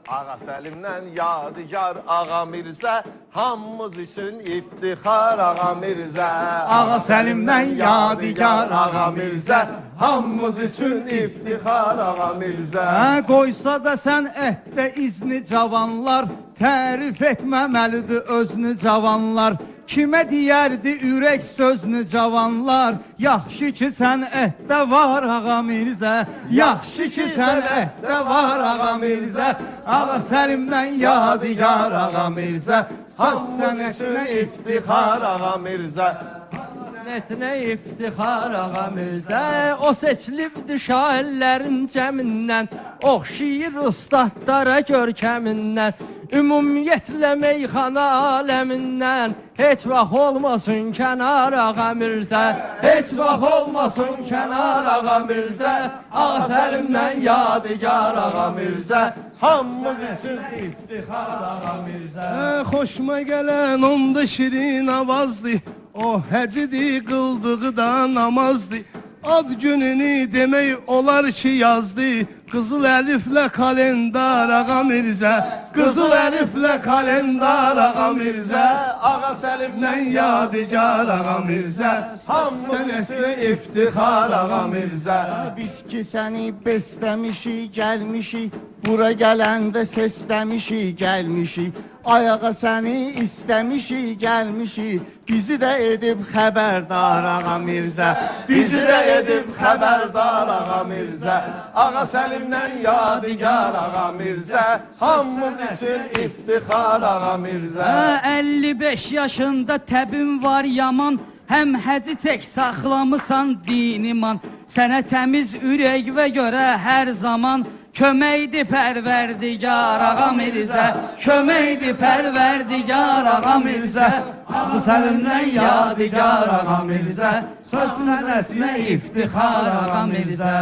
Ağa Səlimdən yadigar Ağa Mirzə, hamımız üçün iftixar Ağa Mirzə. Ağa Səlimdən yadigar Ağa Mirzə, hamımız üçün iftixar Ağa Mirzə. Qoysa da sən ətdə izni cavanlar, tərif etməməlidir özünü cavanlar. Kimə deyərdi ürək sözünü cavanlar? Yaxşı ki sən ətdə var Ağa Mirzə, yaxşı ki sən ətdə var Ağa Mirzə. Ağa Səlimdən yadigar Ağa Mirzə, Hamısına iftixar Ağa Mirzə. Sənətinə iftixar Ağa Mirzə, o seçilibdir şairlərin cəmindən, oxşayır ustadlara görkəmindən, ümumiyyətlə meyxana aləmindən. Heç vaxt olmasın kənar Ağa Mirzə, heç vaxt olmasın kənar Ağa Mirzə. Ağa Səlimdən yadigar Ağa Mirzə, hamımız üçün iftixar Ağa Mirzə. Xoşuma gələn onda şirin avazdı, o həcidi qıldığı da namazdı. Ad gününü demək olar ki yazdı, qızıl əliflə kalendar Ağa Mirzə, qızıl əliflə kalendar Ağa Mirzə. Ağa Səlimdən yadigar Ağa Mirzə, hamımız üçün iftixar Ağa Mirzə. biz ki səni besləmişik, gəlmişik, bura gələndə səsləmişik, gəlmişik. Ayağa səni istəmişik, gəlmişik, bizi də edib xəbərdar Ağa Mirzə, Bizi də edib xəbərdar Ağa Mirzə. Ağa Səlimdən yadigar Ağa Mirzə, hamımız üçün iftixar Ağa Mirzə. 55 yaşında təbin var yaman, həm həci tək saxlamısan din iman. Sənə təmiz ürək və görə hər zaman köməkdir pərverdigar Ağa Mirzə, köməkdir pərverdigar Ağa Mirzə. Ağa Səlimdən yadigar Ağa Mirzə, söz sənətinə iftixar Ağa Mirzə.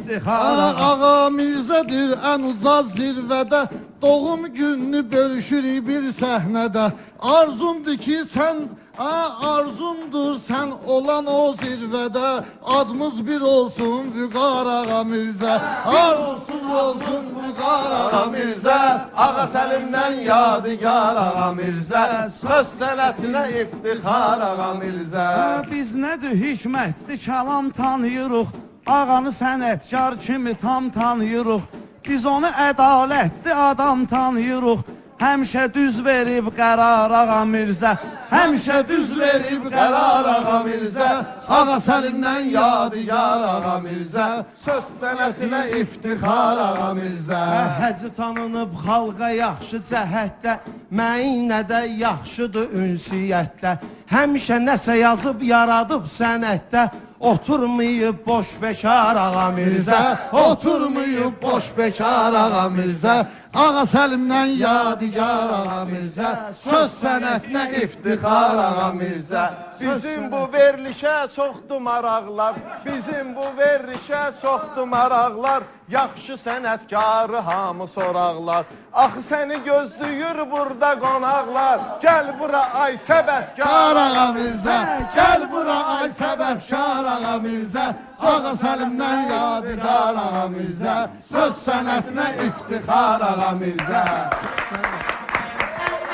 Ağa Mirzədir ən uca zirvədə, doğum gününü bölüşürük bir səhnədə. Arzumdur ki sən, arzumdur sən olan o zirvədə, adımız bir olsun Vüqar Ağa Mirzə, arzusuz olsun Vüqar Ağa Mirzə. Ağa Səlimdən yadigar Ağa Mirzə, söz sənətinə iftixar Ağa Mirzə. Biz nədir hikmətli kəlam tanıyırıq, ağanı sənətkar kimi tam tanıyırıq. Biz onu ədalətli adam tanıyırıq, həmişə düz verib qərar Ağa Mirzə, həmişə düz verib qərar Ağa Mirzə. Ağa Səlimdən yadigar Ağa Mirzə, Söz sənətinə iftixar Ağa Mirzə. Həzi tanınıb xalqa yaxşı cəhətdə, məyinə də yaxşıdır ünsiyyətdə. Həmişə nəsə yazıb yaradıb sənətdə, oturmayıb boş bekar Ağa Mirzə, oturmayıb boş bekar Ağa Mirzə. Ağa Səlimdən yadigar Ağa Mirzə, söz sənətinə iftixar Ağa Mirzə. Bizim bu verilişə çoxdur maraqlar, bizim bu verilişə çoxdur maraqlar, yaxşı sənətkarı hamı soraqlar. Axı səni gözləyir burada qonaqlar, gəl bura ay səbəbkar Ağa Mirzə, gəl bura ay səbəbkar Ağa Mirzə. Ağa Səlimdən yadigar Ağa Mirzə, söz sənətinə iftixar Ağa Mirzə.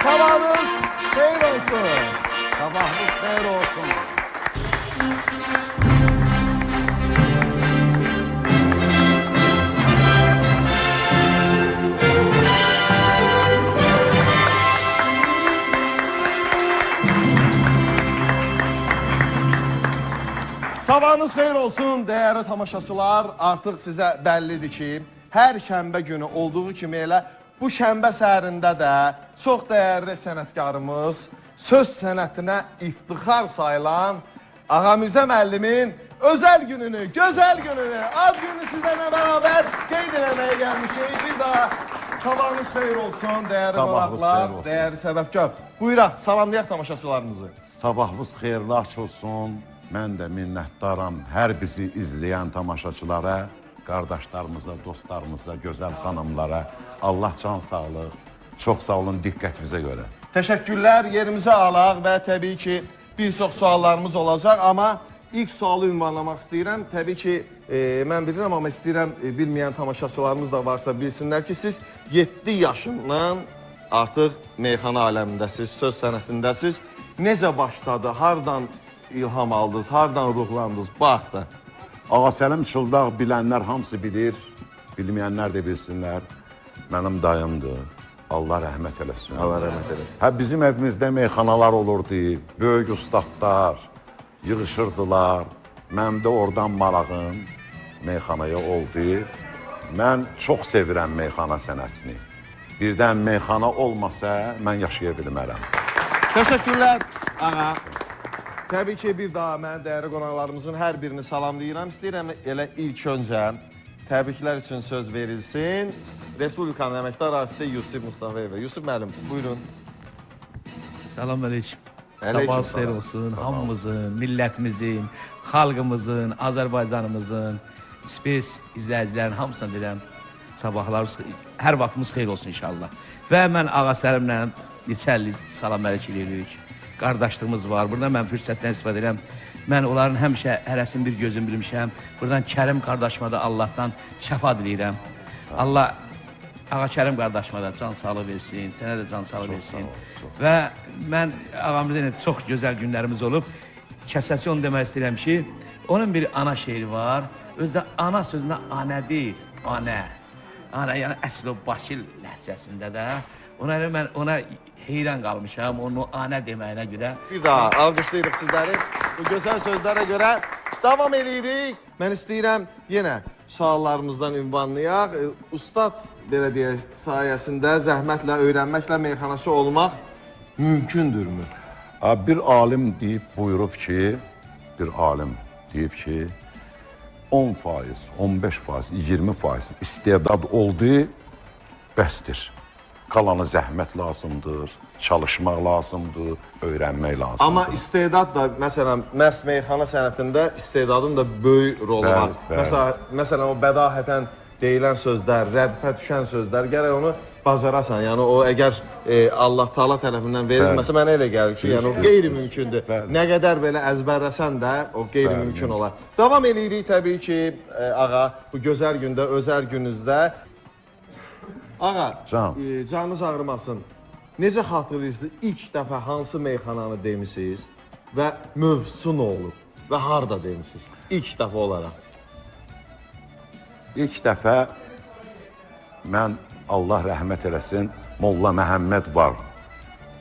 Sabahınız xeyir olsun. Sabahınız xeyir olsun. Sabahınız xeyir olsun değerli tamaşaçılar. Artıq sizə bəllidir ki, hər şənbə günü olduğu kimi elə bu şənbə səhərində də çox dəyərli sənətkarımız, söz sənətinə iftixar sayılan Ağa Mirzə müəllimin özəl gününü, gözəl gününü, ad günü sizlərlə bərabər qeyd eləməyə gəlmişik. Bir daha sabahınız xeyir olsun değerli qonaqlar, değerli səbəbkar. Buyuraq, salamlayaq tamaşaçılarımızı. Sabahınız xeyirli aç olsun. Mən də minnətdaram hər bizi izləyən tamaşaçılara, qardaşlarımıza, dostlarımıza, gözəl xanımlara. Allah can sağlıq, çox sağ olun diqqətinizə görə. Təşəkkürlər, yerimizə alaq və təbii ki, bir çox suallarımız olacaq, amma ilk sualı ünvanlamaq istəyirəm. Təbii ki, mən bilirəm, amma istəyirəm bilməyən tamaşaçılarımız da varsa bilsinlər ki, siz 7 yaşından artıq meyxana aləmindəsiz, söz sənətindəsiz. Necə başladı, hardan ilham aldınız, hardan ruhlandınız? Bax da. Ağa Səlim Çıldağ bilənlər hamısı bilir, bilməyənlər də bilsinlər. Mənim dayımdır. Allah rəhmət eləsin. Allah rəhmət eləsin. Hə, bizim evimizdə meyxanalar olurdu, böyük ustadlar yığışırdılar. Mənim də oradan marağım meyxanaya oldu. Mən çox sevirəm meyxana sənətini. Birdən meyxana olmasa, mən yaşaya bilmərəm. Təşəkkürlər, ağa. Təbii ki, bir daha mən dəyərli qonaqlarımızın hər birini salamlayıram. İstəyirəm elə ilk öncə təbriklər üçün söz verilsin. Respublikanın əməkdar artisti Yusif Mustafayev. Yusif müəllim, buyurun. Salam aleyküm. Aleyküm Sabah salam. xeyir olsun hamımızın, millətimizin, xalqımızın, Azərbaycanımızın, spes izləyicilərin hamısına deyirəm. Sabahlarınız, hər vaxtımız xeyir olsun inşallah. Və mən Ağa Səlimlə neçə illik salam əleyküm edirik. Qardaşlığımız var. Burada mən fürsətdən istifadə edirəm. Mən onların həmişə hərəsini bir gözüm bilmişəm. Buradan Kərim qardaşıma da Allahdan şəfa diləyirəm. Allah Ağa Kərim qardaşıma da can sağlığı versin, sənə də can sağlığı versin. Və mən ağamızda çox gözəl günlərimiz olub. Kəsəsi onu demək istəyirəm ki, onun bir ana şeiri var. Özdə ana sözünə anə deyir, anə. Anə, yəni əsl o Bakı ləhcəsində də. Ona görə mən ona heyran qalmışam, onu anə deməyinə görə. Bir daha alqışlayırıq sizləri. Bu gözəl sözlərə görə davam edirik. Mən istəyirəm yenə suallarımızdan ünvanlayaq. Ustad, belə deyək, sayəsində zəhmətlə, öyrənməklə meyxanaçı olmaq mümkündürmü? Bir alim deyib buyurub ki, 10%, 15%, 20% istedad oldu, bəsdir. Qalanı zəhmət lazımdır, çalışmaq lazımdır, öyrənmək lazımdır. Amma istedad da, məsələn, məhz meyxana sənətində istedadın da böyük rolu var. Məsələn, o bədahətən deyilən sözlər, rədfə düşən sözlər, gərək onu bacarasan. Yəni, o əgər Allah Taala tərəfindən verilməsə, mənə elə gəlir ki, yəni o qeyri-mümkündür. Nə qədər belə əzbərləsən də, o qeyri-mümkün olar. Davam edirik təbii ki, ağa, bu gözəl gündə, özəl gününüzdə. Ağa, canınız ağrımasın. Necə xatırlayırsınız, ilk dəfə hansı meyxananı demisiniz və mövzusu nə olub və harada demisiniz ilk dəfə olaraq? İlk dəfə mən, Allah rəhmət eləsin, Molla Məhəmməd var.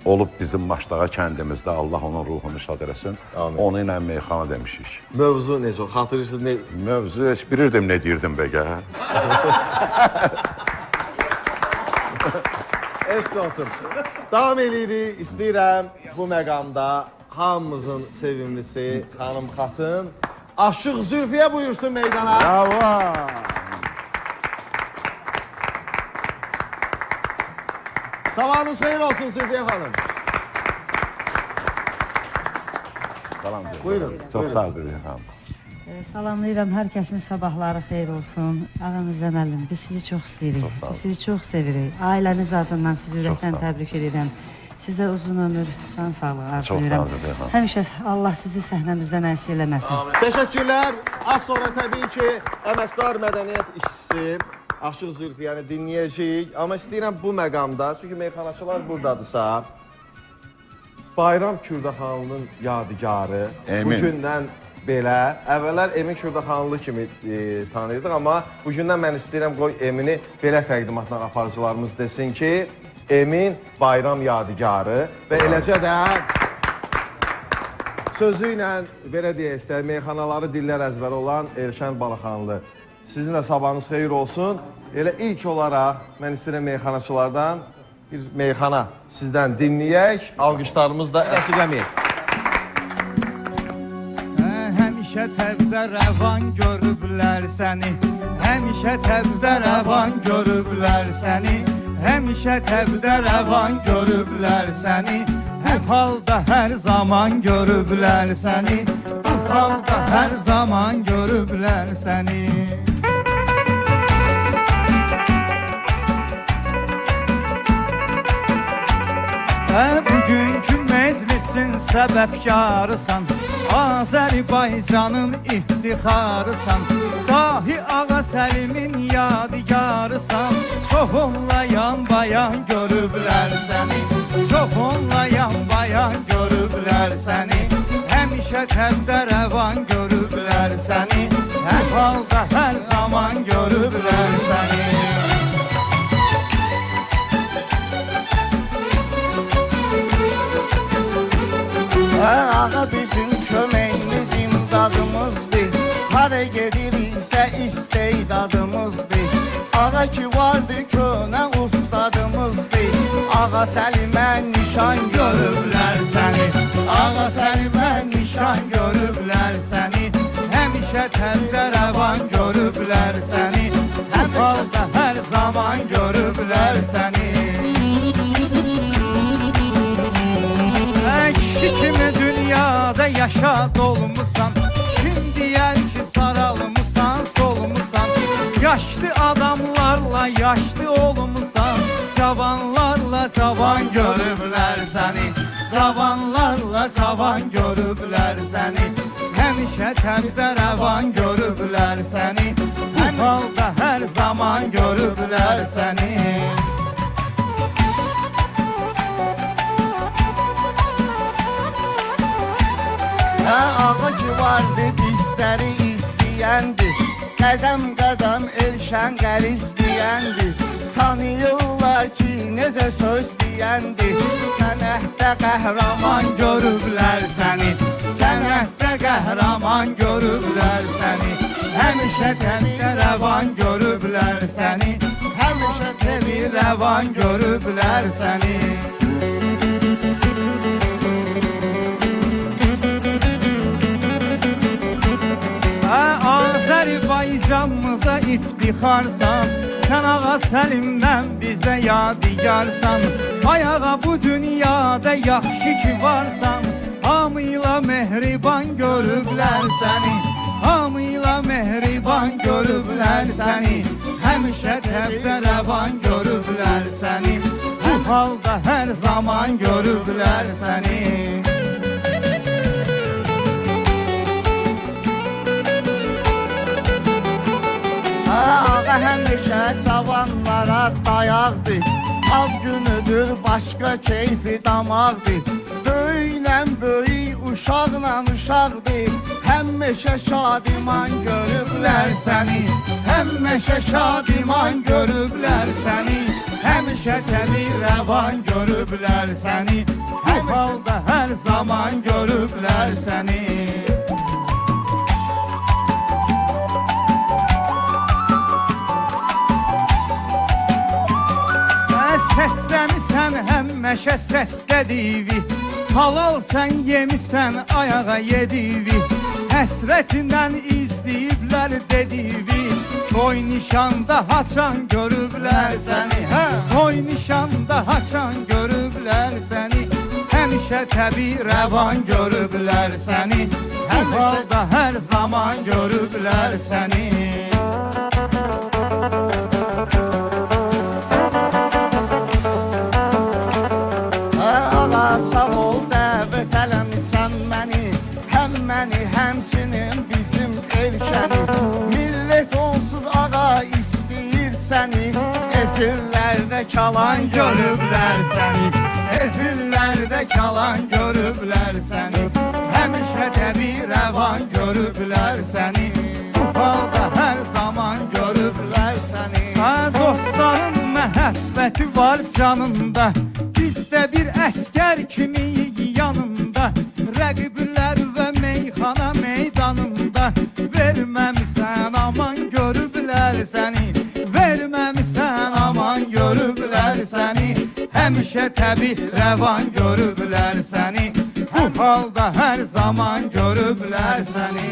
Olub bizim Maçdağa kəndimizdə, Allah onun ruhunu şad eləsin. Onu ilə meyxana demişik. Mövzu necə? Xatırlayırsınız nə? Mövzu heç bilirdim nə deyirdim bəgə. Eşq olsun. Davam edirik. İstəyirəm bu məqamda hamımızın sevimlisi xanım xatın Aşıq Zülfiyə buyursun meydana. Bravo! Sabahınız xeyir olsun Zülfiyə xanım. Salam. Buyurun. Çox sağ olun xanım. Salamlayıram, hər kəsin sabahları xeyir olsun. Ağa Mirzə müəllim, biz sizi çox istəyirik, biz sizi çox sevirik. Ailəniz adından sizi ürəkdən təbrik edirəm. Sizə uzun ömür, can sağlığı arzulayıram. Həmişə Allah sizi səhnəmizdən əks eləməsin. Təşəkkürlər. Az sonra təbii ki, əməkdar mədəniyyət işçisi Aşıq Zülfiyəni dinləyəcəyik. Amma istəyirəm bu məqamda, çünki meyxanaçılar buradadırsa, Bayram Kürdəxanlının yadigarı bugündən belə, əvvəllər Emin Kürdəxanlı kimi tanıyırdıq, amma bugündən mən istəyirəm qoy Emini belə təqdimatla aparıcılarımız desin ki, Emin bayram yadigarı və eləcə də sözü ilə, belə deyək də, meyxanaları dillər əzbəri olan Elşən Balaxanlı. Sizin də sabahınız xeyir olsun. Elə ilk olaraq mən istəyirəm meyxanaçılardan bir meyxana sizdən dinləyək, alqışlarımız da əsirləməyək. Həmişə təbdə rəvan görüblər səni, həmişə təbdə rəvan görüblər səni, həmişə təbdə rəvan görüblər səni, hər halda hər zaman görüblər səni, hər halda hər zaman görüblər səni. Bugünkü meclisin səbəbkarısan, Azərbaycanın iftixarısan, Dahi Ağa Səlimin yadigarısan, çox onlayan bayan görüblər səni, çox onlayan bayan görüblər səni, həmişə təbdə rəvan görüblər səni, hər halda hər zaman görüblər səni. Ağa bizim köməyimiz imdadımızdır, hara gediriksə istedadımızdır. Ağa ki vardı könə ustadımızdır, Ağa Səlimə nişan görüblər səni, Ağa Səlimə nişan görüblər səni, həmişə təbdə rəvan görüblər səni, hər halda hər zaman görüblər səni. Kişi kimi dünyada yaşad olmusan, kim deyər ki saralmısan, solmusan, yaşlı adamlarla yaşlı olmusan, cavanlarla cavan görüblər səni, cavanlarla cavan görüblər səni, həmişə təbdə rəvan görüblər səni, hər halda hər zaman görüblər səni. Ağa ki vardı bizləri istəyəndi, qədəm-qədəm elşən qər istəyəndi, tanıyırlar ki necə söz deyəndi, sənətdə qəhrəman görüblər səni, sənətdə qəhrəman görüblər səni, həmişə təbdə rəvan görüblər səni, həmişə təbdə rəvan görüblər səni. Azərbaycanımıza iftixarsan, sən Ağa Səlimdən bizə yadigarsan, ayağa bu dünyada yaxşı ki varsan, hamıyla mehriban görüblər səni, hamıyla mehriban görüblər səni, həmişə təbdə rəvan görüblər səni, bu halda hər zaman görüblər səni. Ağa həmişə cavanlara dayaqdır, az günüdür başqa keyfi damaqdır, böyüklə böyük uşaqla uşaqdır, həmişə şadiman görüblər səni, həmişə şadiman görüblər səni, həmişə təbdə rəvan görüblər səni, hər halda hər zaman görüblər səni. Səsləmisən həmişə səslədivi, halal sən yemisən ayağa yedivi, həsrətindən izləyiblər dedivi, toy nişanda haçan görüblər səni, toy nişanda haçan görüblər səni, həmişə təbdə rəvan görüblər səni, hər halda hər zaman görüblər səni. Sağ ol dəvət eləmisən məni, həm məni, həmçinin bizim elşəni, millət onsuz ağa istəyir səni, efirlərdə kalan görüblər səni, efirlərdə kalan görüblər səni, həmişə təbdə rəvan görüblər səni, bu halda hər zaman görüblər səni. Dostların məhəbbəti var canında, bizdə bir əskər kimi yanında, rəqiblər və meyxana meydanında, verməmsən aman görüblər səni, verməmsən aman görüblər səni, həmişə təbdə rəvan görüblər səni, bu halda hər zaman görüblər səni.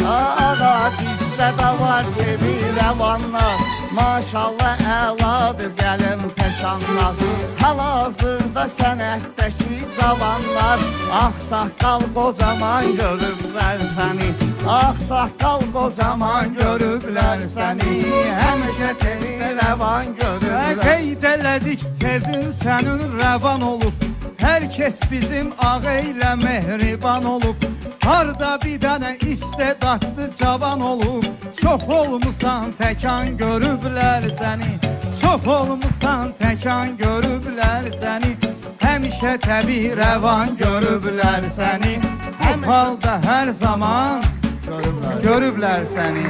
Ağa bizdə də var gibi rəvanlar, maşallah əladır gəlin təkanlar, hal-hazırda sənətdəki cavanlar, ağsaqqal qocaman görüblər səni, ağsaqqal qocaman görüblər səni, həmişə təbdə rəvan görüblər. Qeyd elədik tevin sənin rəvan olub, Herkes bizim ağa ilə mehriban olub. Harda bir dənə istedadlı cavan olub. Çox olmusan təkan görüblər səni. Çox olmusan təkan görüblər səni. Həmişə təbii rəvan görüblər səni. Bu halda hər zaman görüblər səni.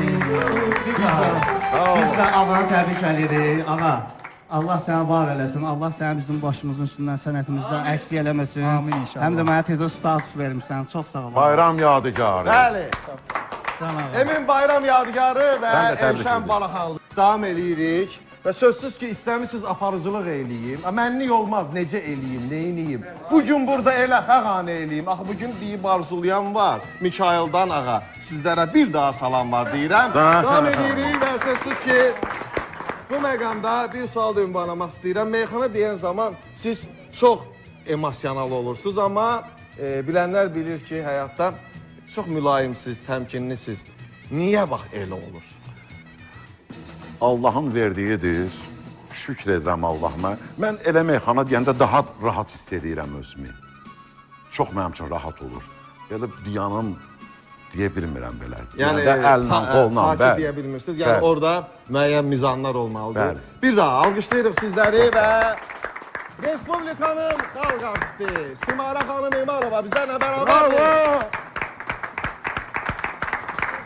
Biz də ağanı təbrik edirik. Ağa, Allah səni var eləsin. Allah səni bizim başımızın üstündən, sənətimizdən əksik eləməsin. Amin inşallah. Həm də mənə tezə status vermişsən. Çox sağ ol. Bayram yadigarı. Bəli. Sağ ol. Emin bayram yadigarı və Mən də təbrik Elşən edirəm. Balaxanlı. Davam eləyirik və sözsüz ki, istəmisiniz aparıcılıq eləyim. Mənlik olmaz, necə eləyim, neyiniyim. Bugün burada elə fəğanə eləyim. Axı bugün deyib arzulayan var. Mikaildan ağa, sizlərə bir daha salam var deyirəm. Davam eləyirik və sözsüz ki, bu məqamda bir sual ünvanlamaq istəyirəm. Meyxana deyən zaman siz çox emosional olursunuz, amma bilənlər bilir ki, həyatda çox mülayimsiz, təmkinlisiz. Niyə bax elə olur? Allahın verdiyidir. Şükr edirəm Allahıma. Mən elə meyxana deyəndə daha rahat hiss edirəm özümü. Çox mənim üçün rahat olur. Belə diyanım deyə bilmirəm belə. Yəni əllə, qolla, sakit deyə bilmirsiniz. Yəni bəli. orada müəyyən mizanlar olmalıdır. Bəli. Bir daha alqışlayırıq sizləri və Respublikanın xalq artisti Simara xanım İmarova bizlərlə bərabərdir.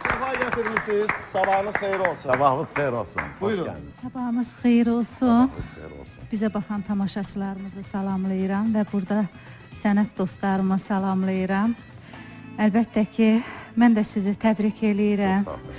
Səfa gətirmisiniz. Sabahınız xeyir olsun. Sabahınız xeyir olsun. Buyurun. Hoş gəldiniz. Sabahımız xeyir olsun. Sabahınız xeyir olsun. Bizə baxan tamaşaçılarımızı salamlayıram və burada sənət dostlarımı salamlayıram. Əlbəttə ki, mən də sizi təbrik eləyirəm. Sağ olun.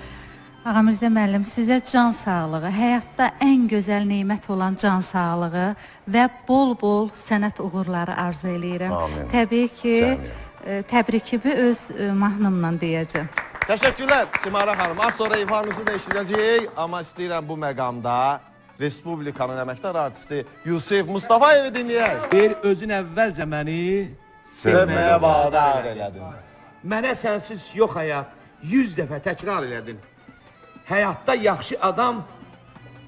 Ağa Mirzə müəllim, sizə can sağlığı, həyatda ən gözəl nemət olan can sağlığı və bol-bol sənət uğurları arzu eləyirəm. Amin. Təbii ki, Cəmiyyət. təbrikimi öz mahnımla deyəcəm. Təşəkkürlər Simara xanım. Az sonra ifanızı da eşidəcəyik, amma istəyirəm bu məqamda Respublikanın əməkdar artisti Yusif Mustafayevi dinləyək. Bir özün əvvəlcə məni Sevməyə vadar elədin. Mənə sənsiz yox həyat 100 dəfə təkrar elədin. Həyatda yaxşı adam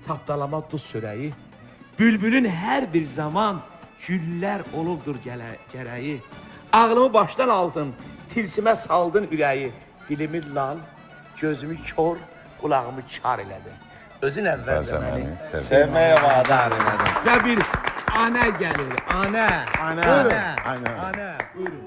tapdalama duz sörəyi. Bülbülün hər bir zaman güllər olubdur gərəyi. Ağlımı başdan aldın, tilsimə saldın ürəyi. Dilimi lal, gözümü kör, qulağımı kar elədin. Özün əvvəlcə məni Sevməyə vadar elədin. və bir anə gəlir, anə. Anə. Buyurun.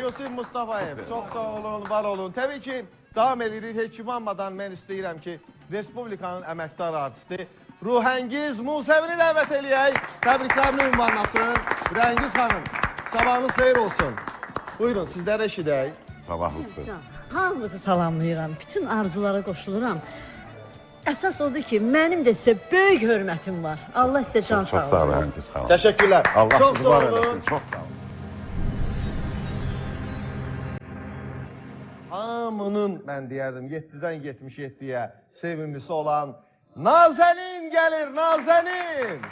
Yusif Mustafayev. Çox sağ olun, var olun. Təbii ki, davam edirik. Heç kim almadan mən istəyirəm ki, Respublikanın əməkdar artisti Ruhəngiz Musəvini dəvət eləyək. Təbriklərini ünvanlasın. Ruhəngiz xanım, sabahınız xeyir olsun. Buyurun, sizlərə eşidək. Sabahınızdır. Hamınızı salamlayıram, bütün arzulara qoşuluram. Əsas odur ki, mənim də sizə böyük hörmətim var. Allah sizə can sağ Çox sağ olun, olun. Həngiz xanım. Təşəkkürlər. Allah Çox sizi sağ var olun. eləsin. Çox sağ olun. Hamının, mən deyərdim, 7-dən 77-yə sevimlisi olan Nazənin gəlir, Nazənin!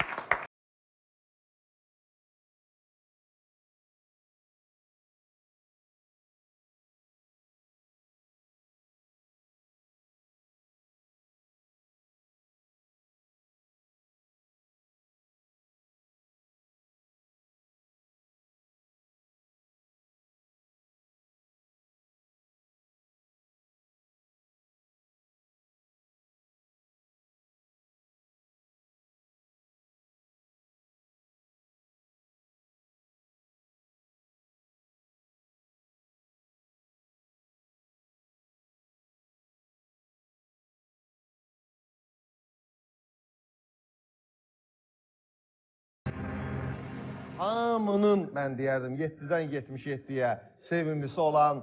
Hamının, mən deyərdim, 7-dən 77-yə sevimlisi olan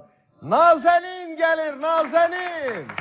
Nazənin gəlir, Nazənin!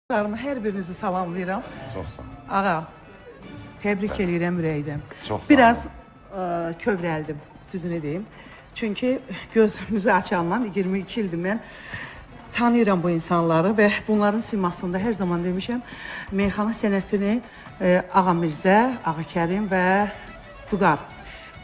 Hər birinizi salamlayıram. Çox sağ olun. Ağa, təbrik eləyirəm ürəkdən. Çox sağ olun. Biraz kövrəldim, düzünü deyim. Çünki gözümüzü açandan 22 ildir mən tanıyıram bu insanları və bunların simasında hər zaman demişəm, meyxana sənətini Ağa Mirzə, Ağa Kərim və Vüqar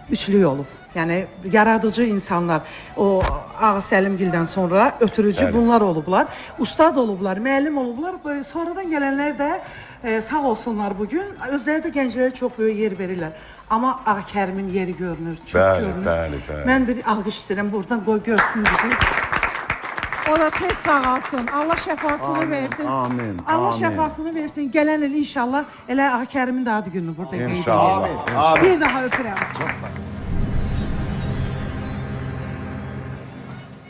üçlük olub. Yəni yaradıcı insanlar, o Ağa Səlimgildən sonra ötürücü bunlar olublar. Ustad olublar, müəllim olublar. Sonradan gələnlər də sağ olsunlar bugün. Özləri də gənclərə çox böyük yer verirlər. Amma Ağa Kərimin yeri görünür, çox görünür. Bəli. Mən bir alqış istəyirəm buradan, qoy görsün bizi. O da tez sağalsın. Allah şəfasını versin. Amin. Allah şəfasını versin. Gələn il inşallah elə Ağa Kərimin də adı gününü burada qeyd edelim. İnşallah. Bir daha öpürəm.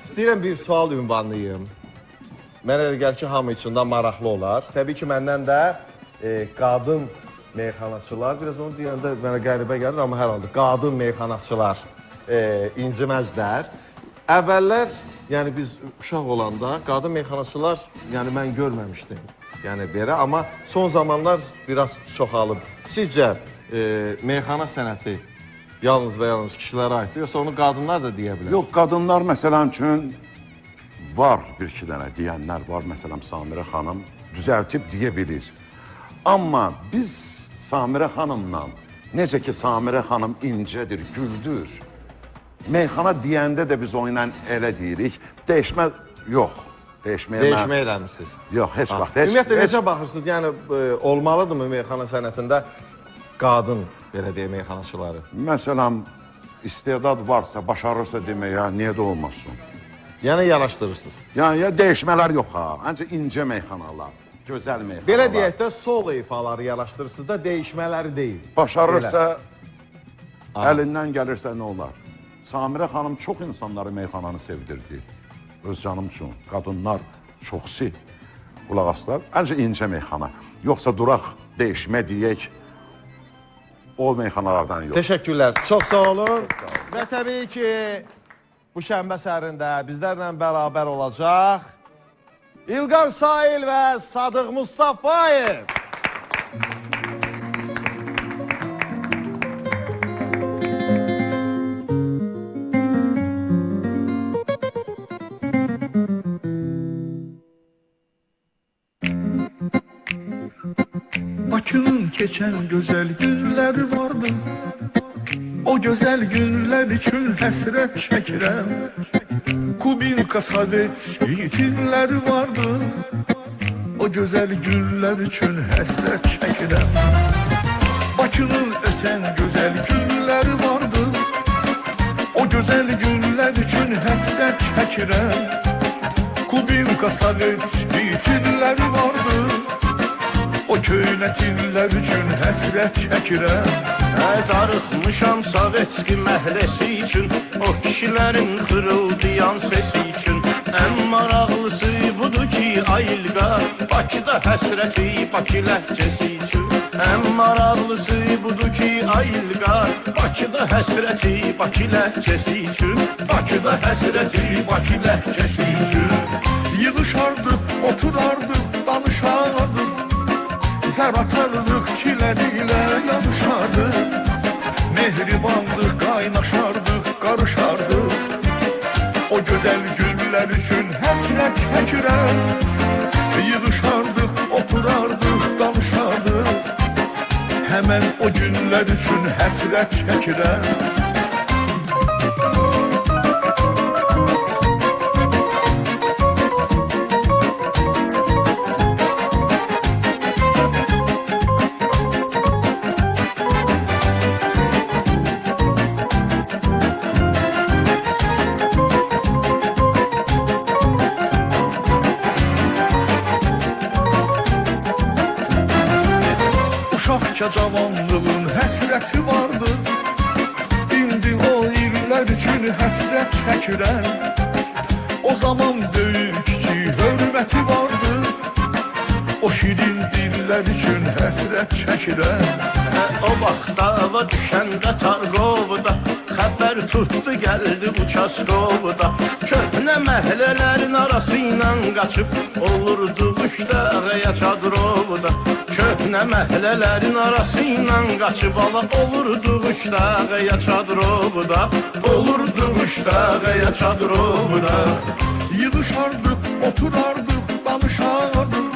İstəyirəm bir sual ünvanlayım. Mənə elə gəlir ki, hamı üçün də maraqlı olar. Təbii ki, məndən də qadın meyxanaçılar, biraz onu deyəndə mənə qəribə gəlir, amma hər halda qadın meyxanaçılar inciməzlər. Əvvəllər, yəni biz uşaq olanda qadın meyxanaçılar, yəni mən görməmişdim. Yəni belə, amma son zamanlar biraz çoxalıb. Sizcə meyxana sənəti yalnız və yalnız kişilərə aiddir, yoxsa onu qadınlar da deyə bilər? Yox, qadınlar məsələn üçün var bir iki dənə deyənlər var. Məsələn, Samirə xanım düzəltib deyə bilir. Amma biz Samirə xanımla, necə ki Samirə xanım incədir, güldür. Meyxana deyəndə də biz o ilə elə deyirik. Dəyişmə yox. Dəyişmə eləmişsiniz. Yox, heç vaxt. Ümumiyyətlə, necə baxırsınız? Yəni, olmalıdırmı meyxana sənətində qadın, belə deyək, meyxanaçıları? Məsələn, istedad varsa, başarırsa deməyə, niyə də olmasın? Yəni, yaraşdırırsınız. Yəni, dəyişmələr yox ha. Ancaq incə meyxanalar, gözəl meyxanalar. Belə deyək də, solo ifaları yaraşdırırsınız da, dəyişmələri deyil. Başarırsa, əlindən gəlirsə nə olar? Samirə xanım çox insanları meyxananı sevdirdi. Öz canım üçün. Qadınlar çoxsi qulaq aslar. Ancaq incə meyxana. Yoxsa duraq, dəyişmə deyək, o meyxanalardan yox. Təşəkkürlər, çox sağ olun. Və təbii ki, bu şənbə səhərində bizlərlə bərabər olacaq İlqar Sail və Sadıq Mustafayev. Bakının keçən gözəl günləri vardı. O gözəl günlər üçün həsrət çəkirəm. Kubinka Sovetskiyləri vardı. O gözəl günlər üçün həsrət çəkirəm. Bakının ötən gözəl günləri vardı. O gözəl günlər üçün həsrət çəkirəm. Kubinka Sovetskiyləri vardı. O köynətinlər üçün həsrət çəkirəm. Darıxmışam Sovetski məhləsi üçün, o kişilərin xırıldayan sesi üçün. Ən maraqlısı budur ki, ay İlqar, Bakıda həsrəti Bakı ləhcəsi üçün. Ən maraqlısı budur ki, ay İlqar, Bakıda həsrəti Bakı ləhcəsi üçün. Bakıda həsrəti Bakı ləhcəsi üçün. Yığışardıq, oturardıq, danışardıq. Zər atarlıq çilədilə yanışardıq. Mehribandıq, qaynaşardıq, qarışardıq. O gözəl günlər üçün həsrət çəkirəm. Yığışardıq, oturardıq, danışardıq. Həmən o günlər üçün həsrət çəkirəm. Uşaqca cavanlığın həsrəti vardı. İndi o illər üçün həsrət çəkirəm. O zaman böyük ki, hörməti vardı. O şirin dillər üçün həsrət çəkirəm. O vaxtda hava düşəndə Targovda xəbər tutdu, gəldi Uçaskovda. Köhnə məhlələrin arası ilə qaçıb olurdu Müştəqəyə Çadrovda. Köhnə məhlələrin arası ilə qaçıb olurdu Müştəqəyə Çadrovda. Olurdu Müştəqəyə Çadrovda. Yığışardıq, oturardıq, danışardıq.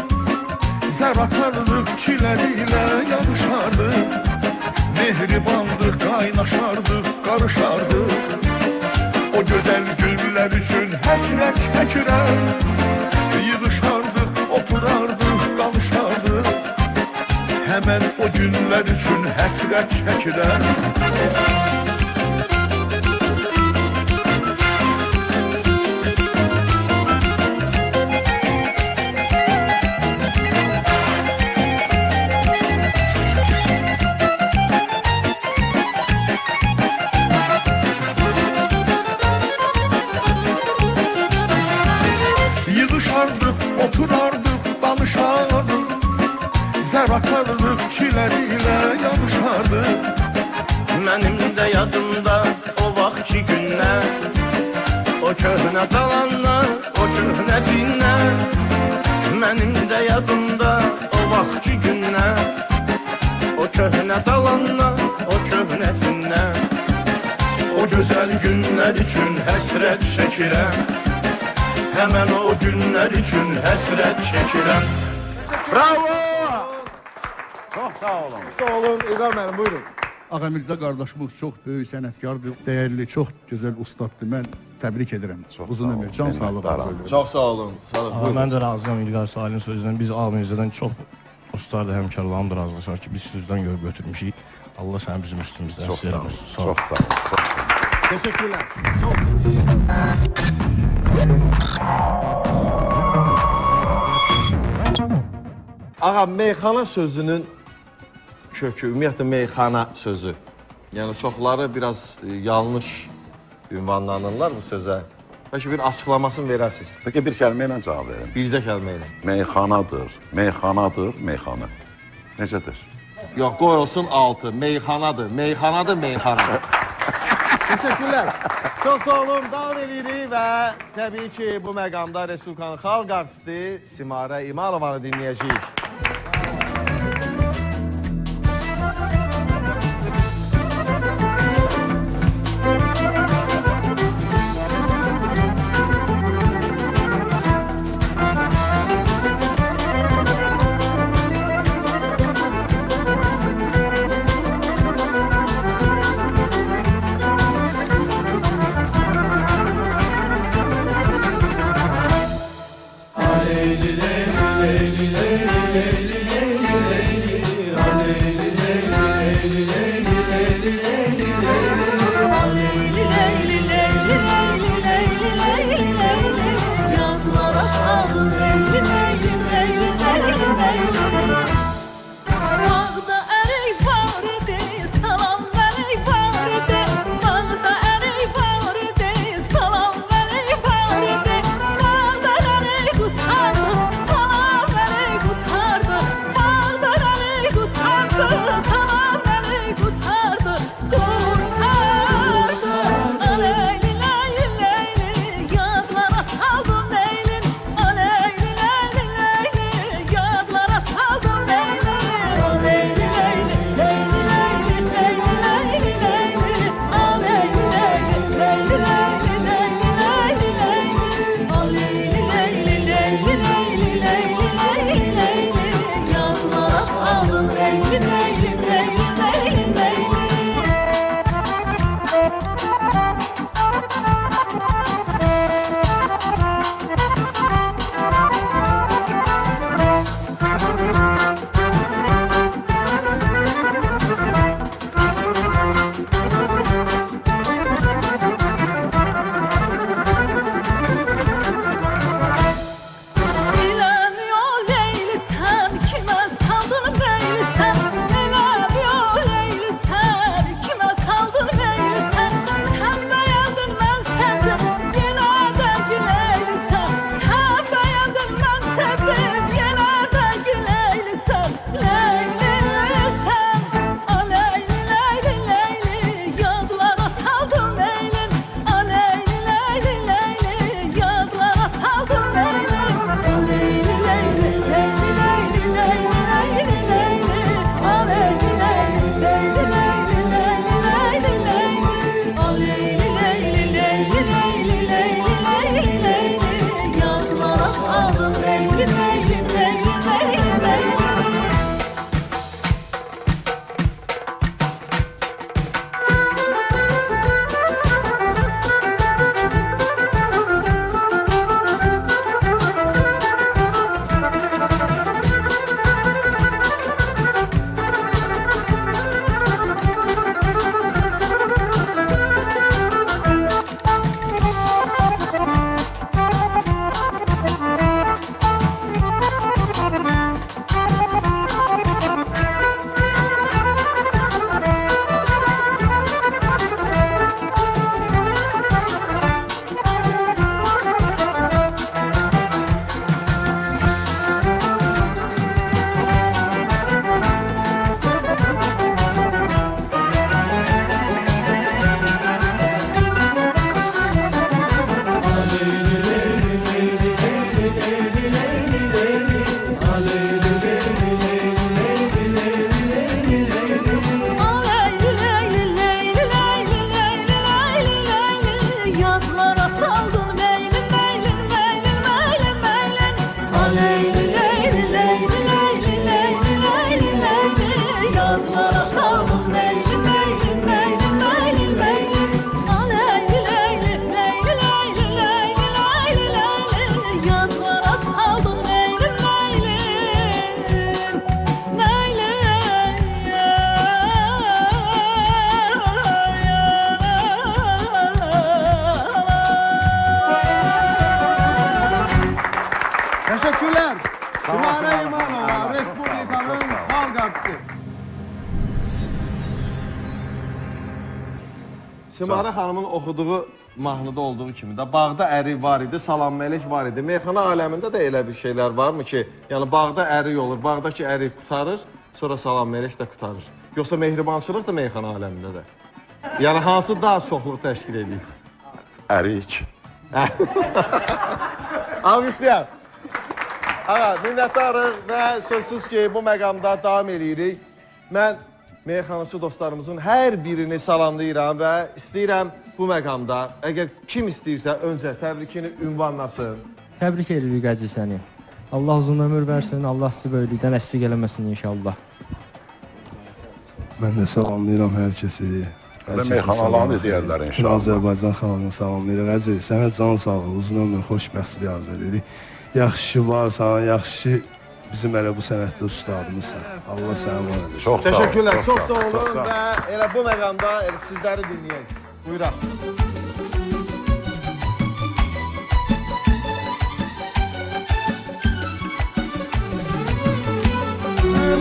Zər atardık, çilərilə yarışardıq. Mehribandıq, qaynaşardıq, qarışardıq. O gözəl günlər üçün həsrət çəkirəm. Yığışardıq, oturardıq, danışardıq. Həmən o günlər üçün həsrət çəkirəm. Yığışardıq, oturardıq, danışardıq. Zər atardık, çilərilə yarışardıq. Mənim də yadımda o vaxtki günlər, o köhnə qalanlar, o köhnə cinlər. Mənim də yadımda o vaxtki günlər, o köhnə qalanlar, o köhnə cinlər. O gözəl günlər üçün həsrət çəkirəm. Həmən o günlər üçün həsrət çəkirəm. Bravo! Çox sağ olun. Sağ olun, İlqar müəllim, buyurun. Ağa Mirzə qardaşımız çox böyük sənətkardır, dəyərli, çox gözəl ustaddır. Mən təbrik edirəm. Uzun ömür, can sağlığı arzu edirəm. Çox sağ olun. Sağ olun. Buyurun. Mən də razıyam İlqar Salih'in sözündən. Biz Ağa Mirzədən çox ustad həmkarlarım da razılaşar ki, biz sizdən görüb götürmüşük. Allah səni bizim üstümüzdə Çox sağ olun. Sağ olun. Çox sağ olun. Teşekkürler. Ağa, meyxana sözünün kökü, ümumiyyətlə meyxana sözü. Yəni çoxları biraz yanlış ünvanlanırlar bu sözə. Bəlkə bir açıqlamasını verəsiniz. Peki bir kəlmə ilə cavab verin. Bircə kəlmə ilə. Meyxanadır, meyxanadır, meyxana. Necədir? Yox, qoy olsun 6. Meyxanadır, meyxanadır, meyxana. Teşekkürler. Çok sağ olun. Davam edirik və təbii ki bu məqamda Respublikanın xalq artisti Simara İmalovanı dinləyəcəyik. Teşekkürler. Sağ olun, Şimare Allah İmanova, razı olsun. Respublikanın Çok sağ olun. xalq artisti. Şimare xanımın oxuduğu mahnıda olduğu kimi də bağda əri var idi, salam melek var idi. Meyxana aləmində də elə bir şeylər varmı ki, yəni bağda ərik olur, bağdakı ərik qutarır, sonra salam melek də qutarır. Yoxsa mehribançılıq da meyxana aləmində də. Yəni hansı daha çoxluq təşkil edir? Ərik. Alqışlayaq. Ağa, minnətdarıq və sözsüz ki, bu məqamda davam edirik. Mən meyxanaçı dostlarımızın hər birini salamlayıram və istəyirəm bu məqamda, əgər kim istəyirsə öncə təbrikini ünvanlasın. Təbrik edirik Qəzi səni. Allah uzun ömür versin, Allah sizi böylükdən əssik eləməsin inşallah. Mən də salamlayıram hər kəsi. Və meyxanalarını izləyərlər inşallah. Azərbaycan xalqını salamlayıram. Əziz, sənə can sağlığı, uzun ömür, xoşbəxtlik arzu edirik. Yaxşı varsan, yaxşı bizim elə bu sənətdə ustadımızsan. Allah sənə var edir. Çox sağ olun. Təşəkkürlər, çox sağ olun və elə bu məqamda sizləri dinləyək. Buyuraq.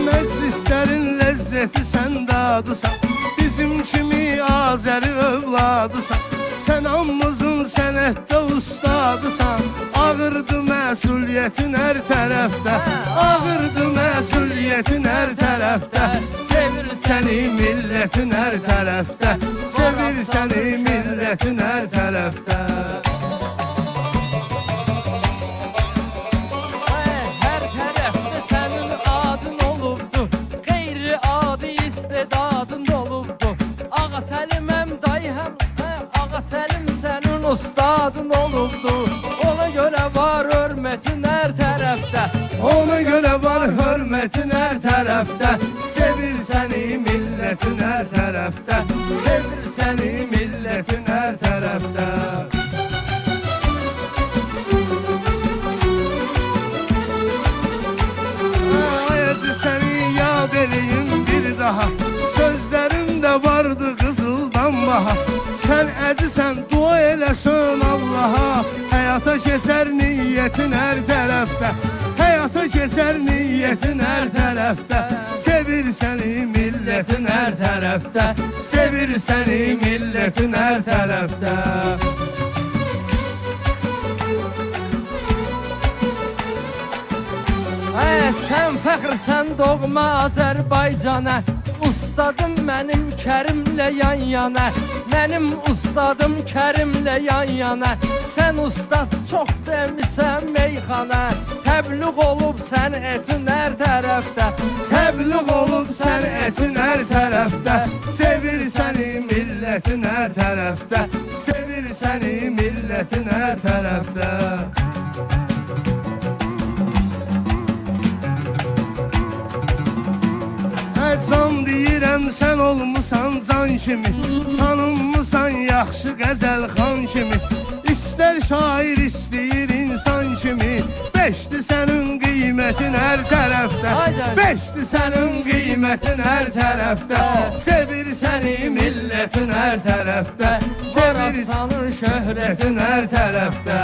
Məclislərin ləzzəti sən dadısan, bizim kimi Azəri övladısan. Sən hamımızın sənətdə ustadısan, ağırdı məsuliyyətin hər tərəfdə, ağırdı məsuliyyətin hər tərəfdə. Sevir səni millətin hər tərəfdə, sevir səni millətin hər tərəfdə. Hər tərəfdə sənin adın olubdu, qeyri-adi istedadın olubdu. Ağa Səliməm dayı həm, Ağa Səlim sənin ustadın olubdu. Ona görə var hörmətin hər tərəfdə, Ona görə var hörmətin hər tərəfdə, sevir səni millətin hər tərəfdə, sevir səni millətin hər tərəfdə. Ayəcə səni yad eləyim bir daha, sözlərimdə vardı qızıldan baha. Sən əzisən, dua eləsən Allaha, həyata keçər niyyətin hər tərəfdə, həyata keçər niyyətin hər tərəfdə. Sevir səni millətin hər tərəfdə, sevir səni millətin hər tərəfdə. sən fəxrsən doğma Azərbaycana. Ustadım mənim Kərimlə yan yana, mənim ustadım Kərimlə yan yana. Sən ustad çox demisən meyxana, təbliğ olub sənətin hər tərəfdə, təbliğ olub sənətin hər tərəfdə. Sevir səni millətin hər tərəfdə, sevir səni millətin hər tərəfdə. Can deyirəm sən olmusan can kimi, tanınmısan yaxşı qəzəl xan kimi. İstər şair istəyir insan kimi, beşdir sənin qiymətin hər tərəfdə, beşdir sənin qiymətin hər tərəfdə. Sevir səni millətin hər tərəfdə, sevir sənin şöhrətin hər tərəfdə.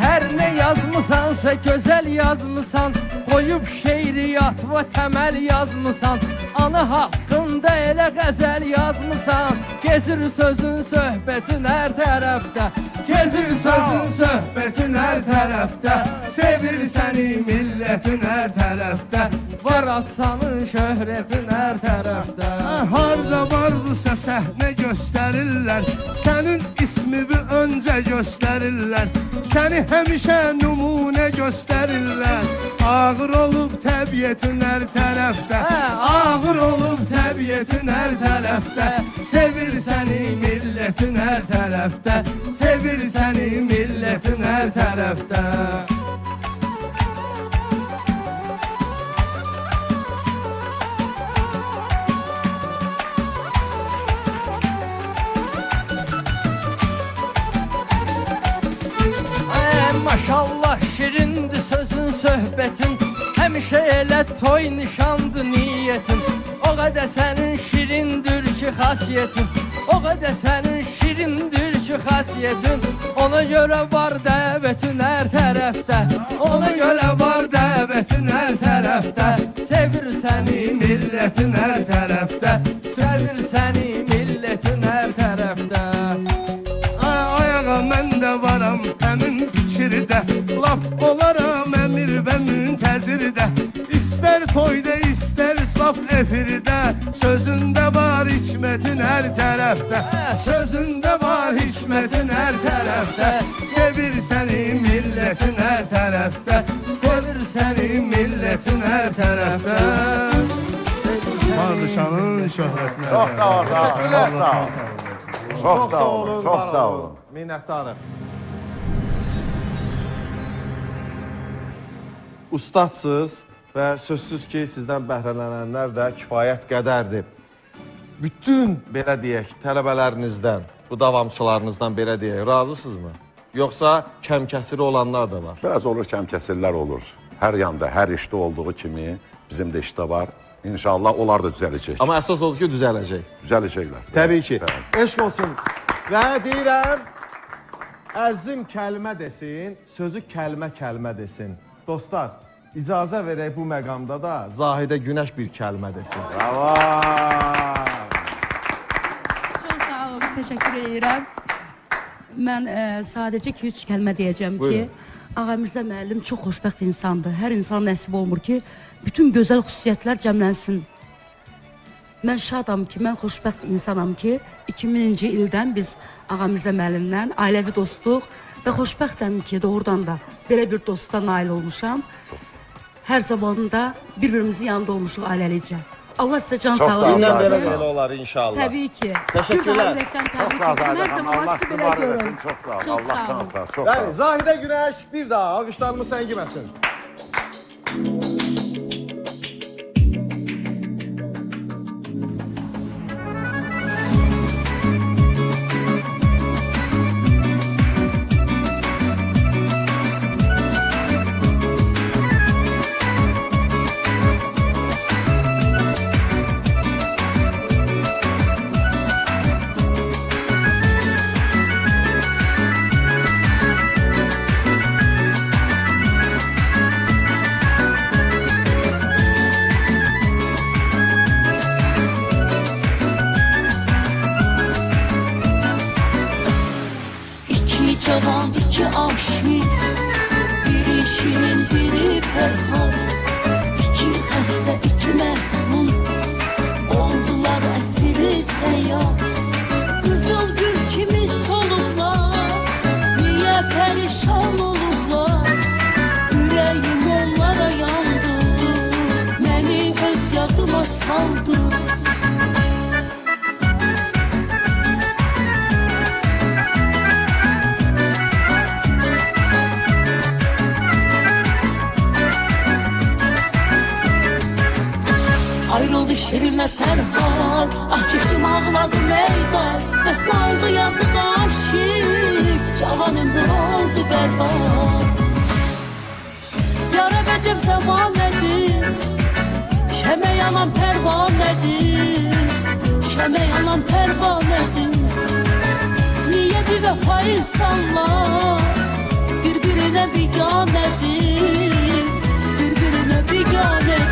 Hər nə yazmısansa gözəl yazmısan, qoyub şeiriyyat və təməl yazmısan. Ana haqqında elə qəzəl yazmısan, gezir sözün söhbətin hər tərəfdə, gezir sözün söhbətin hər tərəfdə. Sevir səni millətin hər tərəfdə, var atsanın şöhrətin hər tərəfdə. Harda vardısa səhnə göstərirlər, sənin ismini öncə göstərirlər. Səni həmişə nümunə göstərirlər. Ağır olub təbiətin hər tərəfdə, ağır olub təbiətin hər tərəfdə. Sevir səni millətin hər tərəfdə, sevir səni millətin hər tərəfdə. Maşallah şirindir sözün söhbətin, həmişə elə toy nişandı niyyətin. O qədər sənin şirindir ki xasiyyətin, o qədər sənin xasiyyətin, ona görə var dəvətin hər tərəfdə, ona görə var dəvətin hər tərəfdə, sevir səni millətin hər tərəfdə, sevir səni millətin hər tərəfdə. Ayağa mən də varam həmin fikirdə, lap olaram əmir və müntəzirdə, İstər toyda, istər saf efirdə, sözündə var hikmətin hər tərəfdə, sözündə var hikmətin hər tərəfdə, sevir səni millətin hər tərəfdə, sevir səni millətin hər tərəfdə. Padişahın şöhrətinə. Çox sağ olun. Teşekkürler, sağ olun. Çok sağ olun, çok sağ olun. Minnətdarım. Ustadsınız və sözsüz ki, sizdən bəhrələnənlər də kifayət qədərdir. Bütün, belə deyək, tələbələrinizdən, bu davamçılarınızdan belə deyək, razısınızmı? Yoxsa kəmkəsiri olanlar da var? Bəzi olur, kəmkəsirlər olur. Hər yanda, hər işdə olduğu kimi bizim də işdə var. İnşallah onlar da düzələcək. Amma əsas odur ki, düzələcək. Düzələcəklər. Təbii ki. Eşq olsun. Və deyirəm, əzim kəlmə desin, sözü kəlmə desin. Dostlar, icazə verək bu məqamda da Zahidə Günəş bir kəlmə desin. Bravo! Çox sağ olun, təşəkkür edirəm. Mən sadəcə 2-3 kəlmə deyəcəm ki, Ağa Mirzə müəllim çox xoşbəxt insandır. Hər insan nəsib olmur ki, bütün gözəl xüsusiyyətlər cəmlənsin. Mən şadam ki, mən xoşbəxt insanam ki, 2000-ci ildən biz Ağa Mirzə müəllimlə ailəvi dostluq və xoşbəxtəm ki, doğrudan da belə bir dosta nail olmuşam. Hər zamanda bir-birimizin yanında olmuşuq ailəlicə. Allah sizə can sağlığı versin. Belə olar inşallah. Təbii ki. Təşəkkürlər. Çox sağ olun. Hər zaman sizi belə görürüm. Çok sağ olun. Çox Allah sağ olun. can sağ olun. Yəni, Zahidə Günəş bir daha alqışlarımı səngiməsin. Cavan iki aşık, biri Şirin, biri Ferhat, iki xəstə, iki məsum, oldular əsiri səyyah. Qızıl gül kimi solublar, niyə pərişan olublar, ürəyim onlara yandı, məni öz yadıma saldı. Ayrıldı Şirinlə Fərhad, ah çəkdim ağladım meydan, bəs nə oldu yazıq aşıq, cavan ömrüm oldu bərbad. Yara vəcəb zəmanədir, şəmə yanan pərvanədir, şəmə yanan pərvanədir. Niyə bir vəfa insanlar bir-birinə biganədir, bir-birinə biganədir.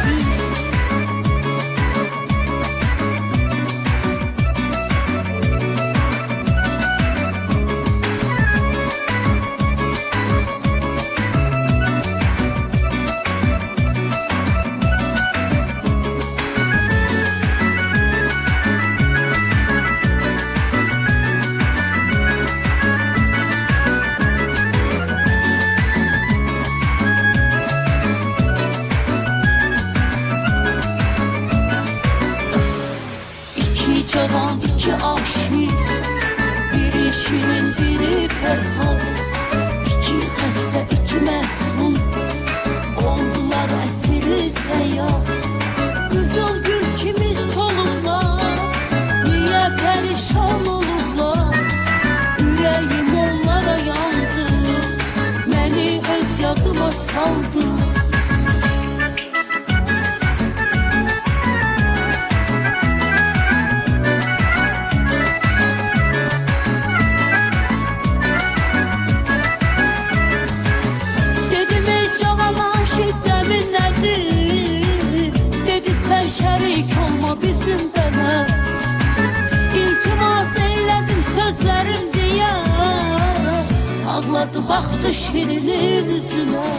ağladı baktı Şirinin yüzüne.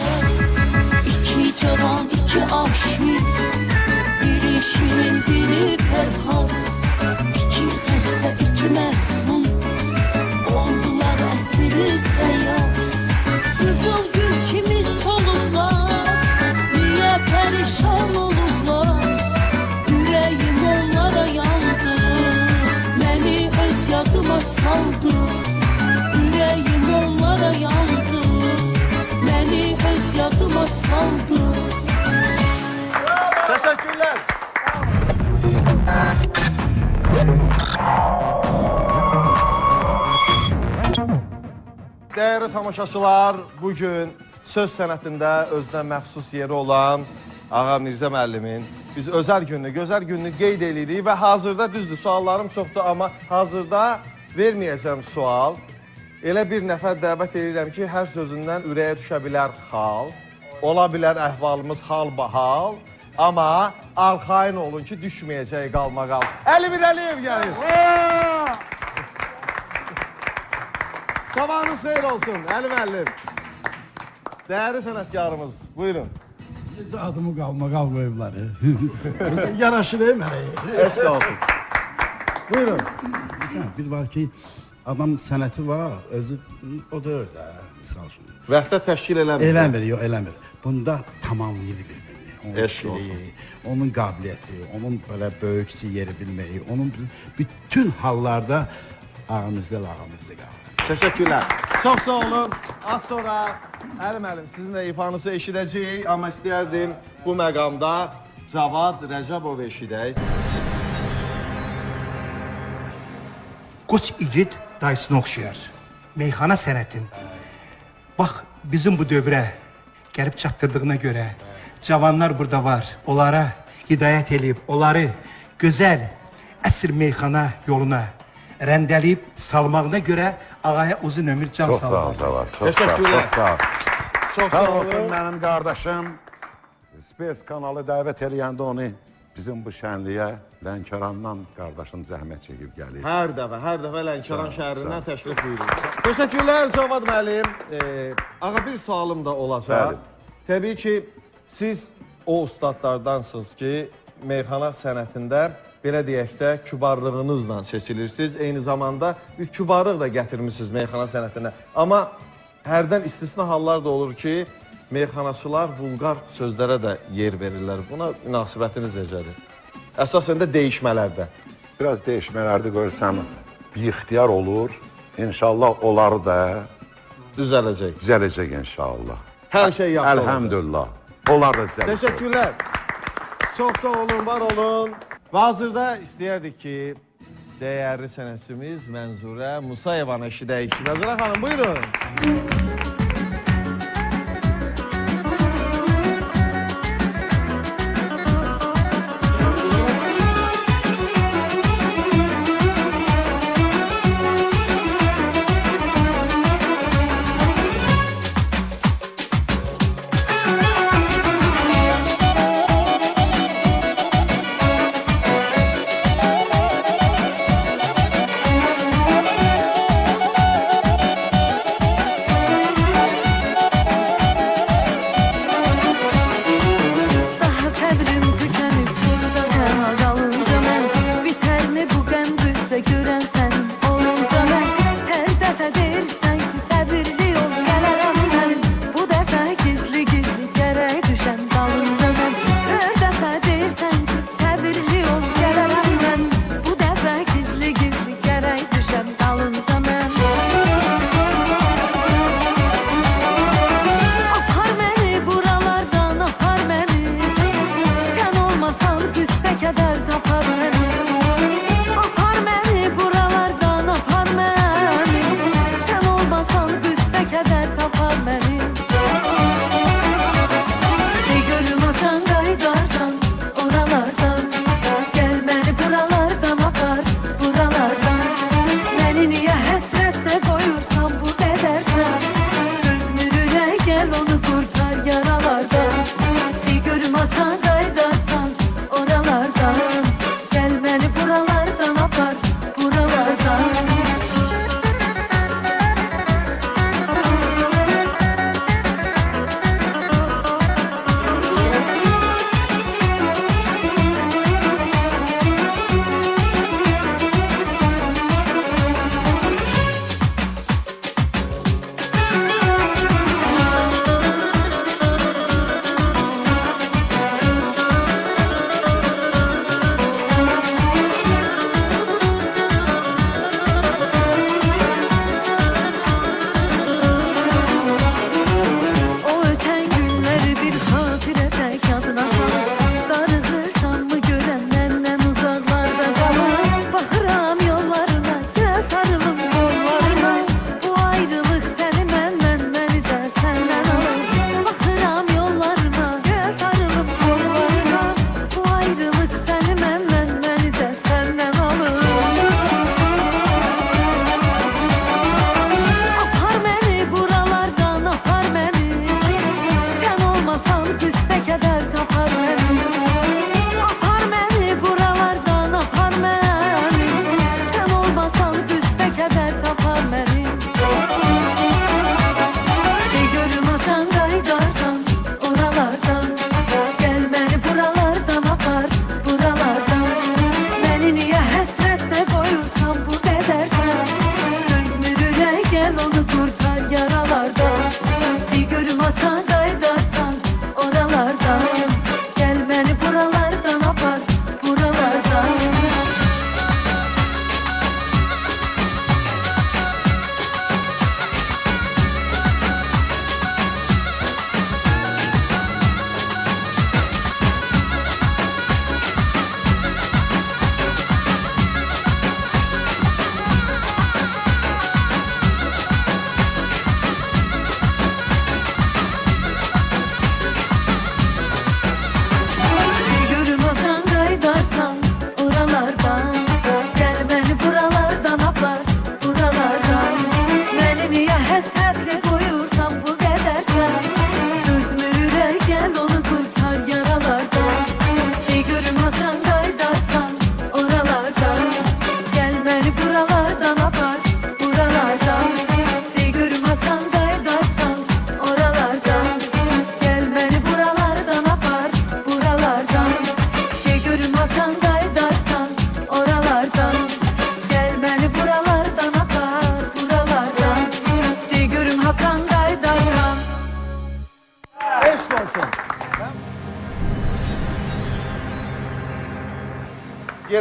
İki canan iki aşık, biri Şirin biri Ferhan. İki xəstə iki məsum, oldular əsiri səyyah. Qızıl gül kimi solurlar, niyə pərişan olurlar? Ürəyim onlara yandı, məni öz yadıma saldı. Ürəyim onlara yandı, məni öz yadıma saldı. Teşekkürler. Değerli tamaşaçılar, bugün söz sənətində özünə məxsus yeri olan Ağa Mirzə müəllimin biz özəl gününü, gözəl gününü qeyd edirik və hazırda düzdür, suallarım çoxdur, amma hazırda verməyəcəm sual. Elə bir nəfər dəvət edirəm ki, hər sözündən ürəyə düşə bilər xal, ola bilər əhvalımız hal-bahal, amma arxayın olun ki, düşməyəcək qalmaqal. Əli Əliyev gəlir. Sabahınız xeyir olsun, Əli müəllim. Değerli sənətkarımız, buyurun. Necə adımı qalmaqal qoyublar. Yaraşır mənə. Eşq olsun. Buyurun. Bir var ki, adam sənəti var, özü o da öyle, misal üçün. Vəhdət təşkil eləmir. Eləmir, yox, eləmir. Bunda tamamlayır bir-birini. Onun şiriyi, onun qabiliyyəti, onun belə böyükçü yeri bilməyi, onun bütün hallarda ağamızda qalır. Teşekkürler. Çok sağ olun. Az sonra Əli müəllim sizin də ifanızı eşidəcəyik, amma istəyərdim bu məqamda Cavad Rəcəbov eşidək. Qoç igid dayısına oxşayar. Meyxana sənətin. Bax, bizim bu dövrə gəlib çatdırdığına görə cavanlar burada var. Onlara hidayət eləyib, onları gözəl əsr meyxana yoluna rəndəliyib salmağına görə ağaya uzun ömür can sağlar. Çok sağ ol. Teşekkürler. Çok sağ ol. Çok sağ sağ olun olun. benim kardeşim. Space kanalı dəvət eləyəndə onu bizim bu şənliyə Lənkərandan qardaşım zəhmət çəkib gəlir. Hər dəfə Lənkəran şəhərindən təşrif buyurun. Teşekkürler Cavad müəllim. Ağa bir sualım da olacaq. Bəli. Təbii ki, siz o ustadlardansınız ki, meyxana sənətində belə deyək də kübarlığınızla seçilirsiniz. Eyni zamanda bir kübarlıq da gətirmişsiniz meyxana sənətinə. Amma hərdən istisna hallar da olur ki, meyxanaçılar vulqar sözlərə də yer verirlər. Buna münasibətiniz necədir? Əsasən də dəyişmələrdə. Biraz dəyişmələrdə görsəm bir ixtiyar olur. İnşallah onları da düzələcək inşallah. Hər şey yaxşı olur. Elhamdülillah. Onlar da düzələcək. Teşekkürler. Çok sağ olun, var olun. Ve hazırda istəyərdik ki, değerli sənətçimiz Mənzurə Musayevanı eşidək. Mənzurə xanım, buyurun.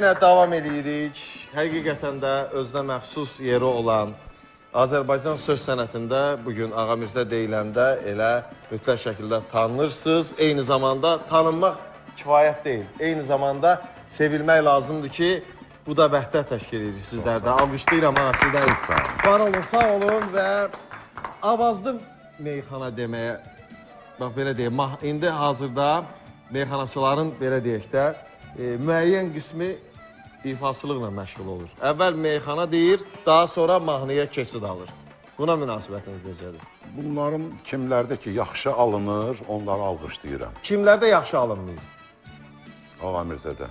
yenə davam edirik. Həqiqətən də özünə məxsus yeri olan Azərbaycan söz sənətində bugün Ağa Mirzə deyiləndə elə mütləq şəkildə tanınırsınız. Eyni zamanda tanınmaq kifayət deyil. Eyni zamanda sevilmək lazımdır ki, bu da vəhdət təşkil edir sizlərdə. Alqışlayıram ha, sizdən. Var olun, sağ olun və avazlı meyxana deməyə, bax belə deyək, indi hazırda meyxanaçıların belə deyək də, müəyyən qismi ifasılıqla məşğul olur. Əvvəl meyxana deyir, daha sonra mahnıya keçid alır. Buna münasibətiniz necədir? Bunların kimlərdə ki, yaxşı alınır, onları alqışlayıram. Kimlərdə yaxşı alınmıyor? Ağa Mirzədə.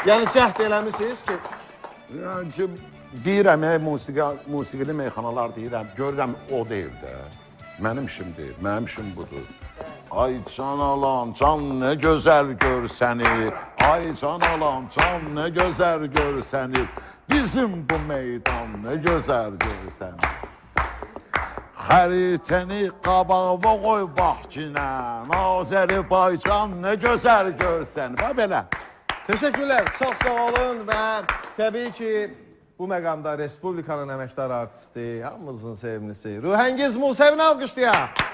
Yəni cəhd eləmişsiniz ki... Yəni ki, deyirəm, musiqili meyxanalar deyirəm, görürəm o deyil də. Mənim işim deyil, mənim işim budur. Ay can alam, can nə gözəl gör səni. Ay can alam, can nə gözəl gör səni. Bizim bu meydan nə gözəl gör səni. Xəritəni qabağa qoy vaxtinə. Azərbaycan nə gözəl gör səni. Bax belə. Təşəkkürlər, çox sağ olun və təbii ki, bu məqamda Respublikanın əməkdar artisti, hamımızın sevimlisi Ruhəngiz Musevini alqışlayaq.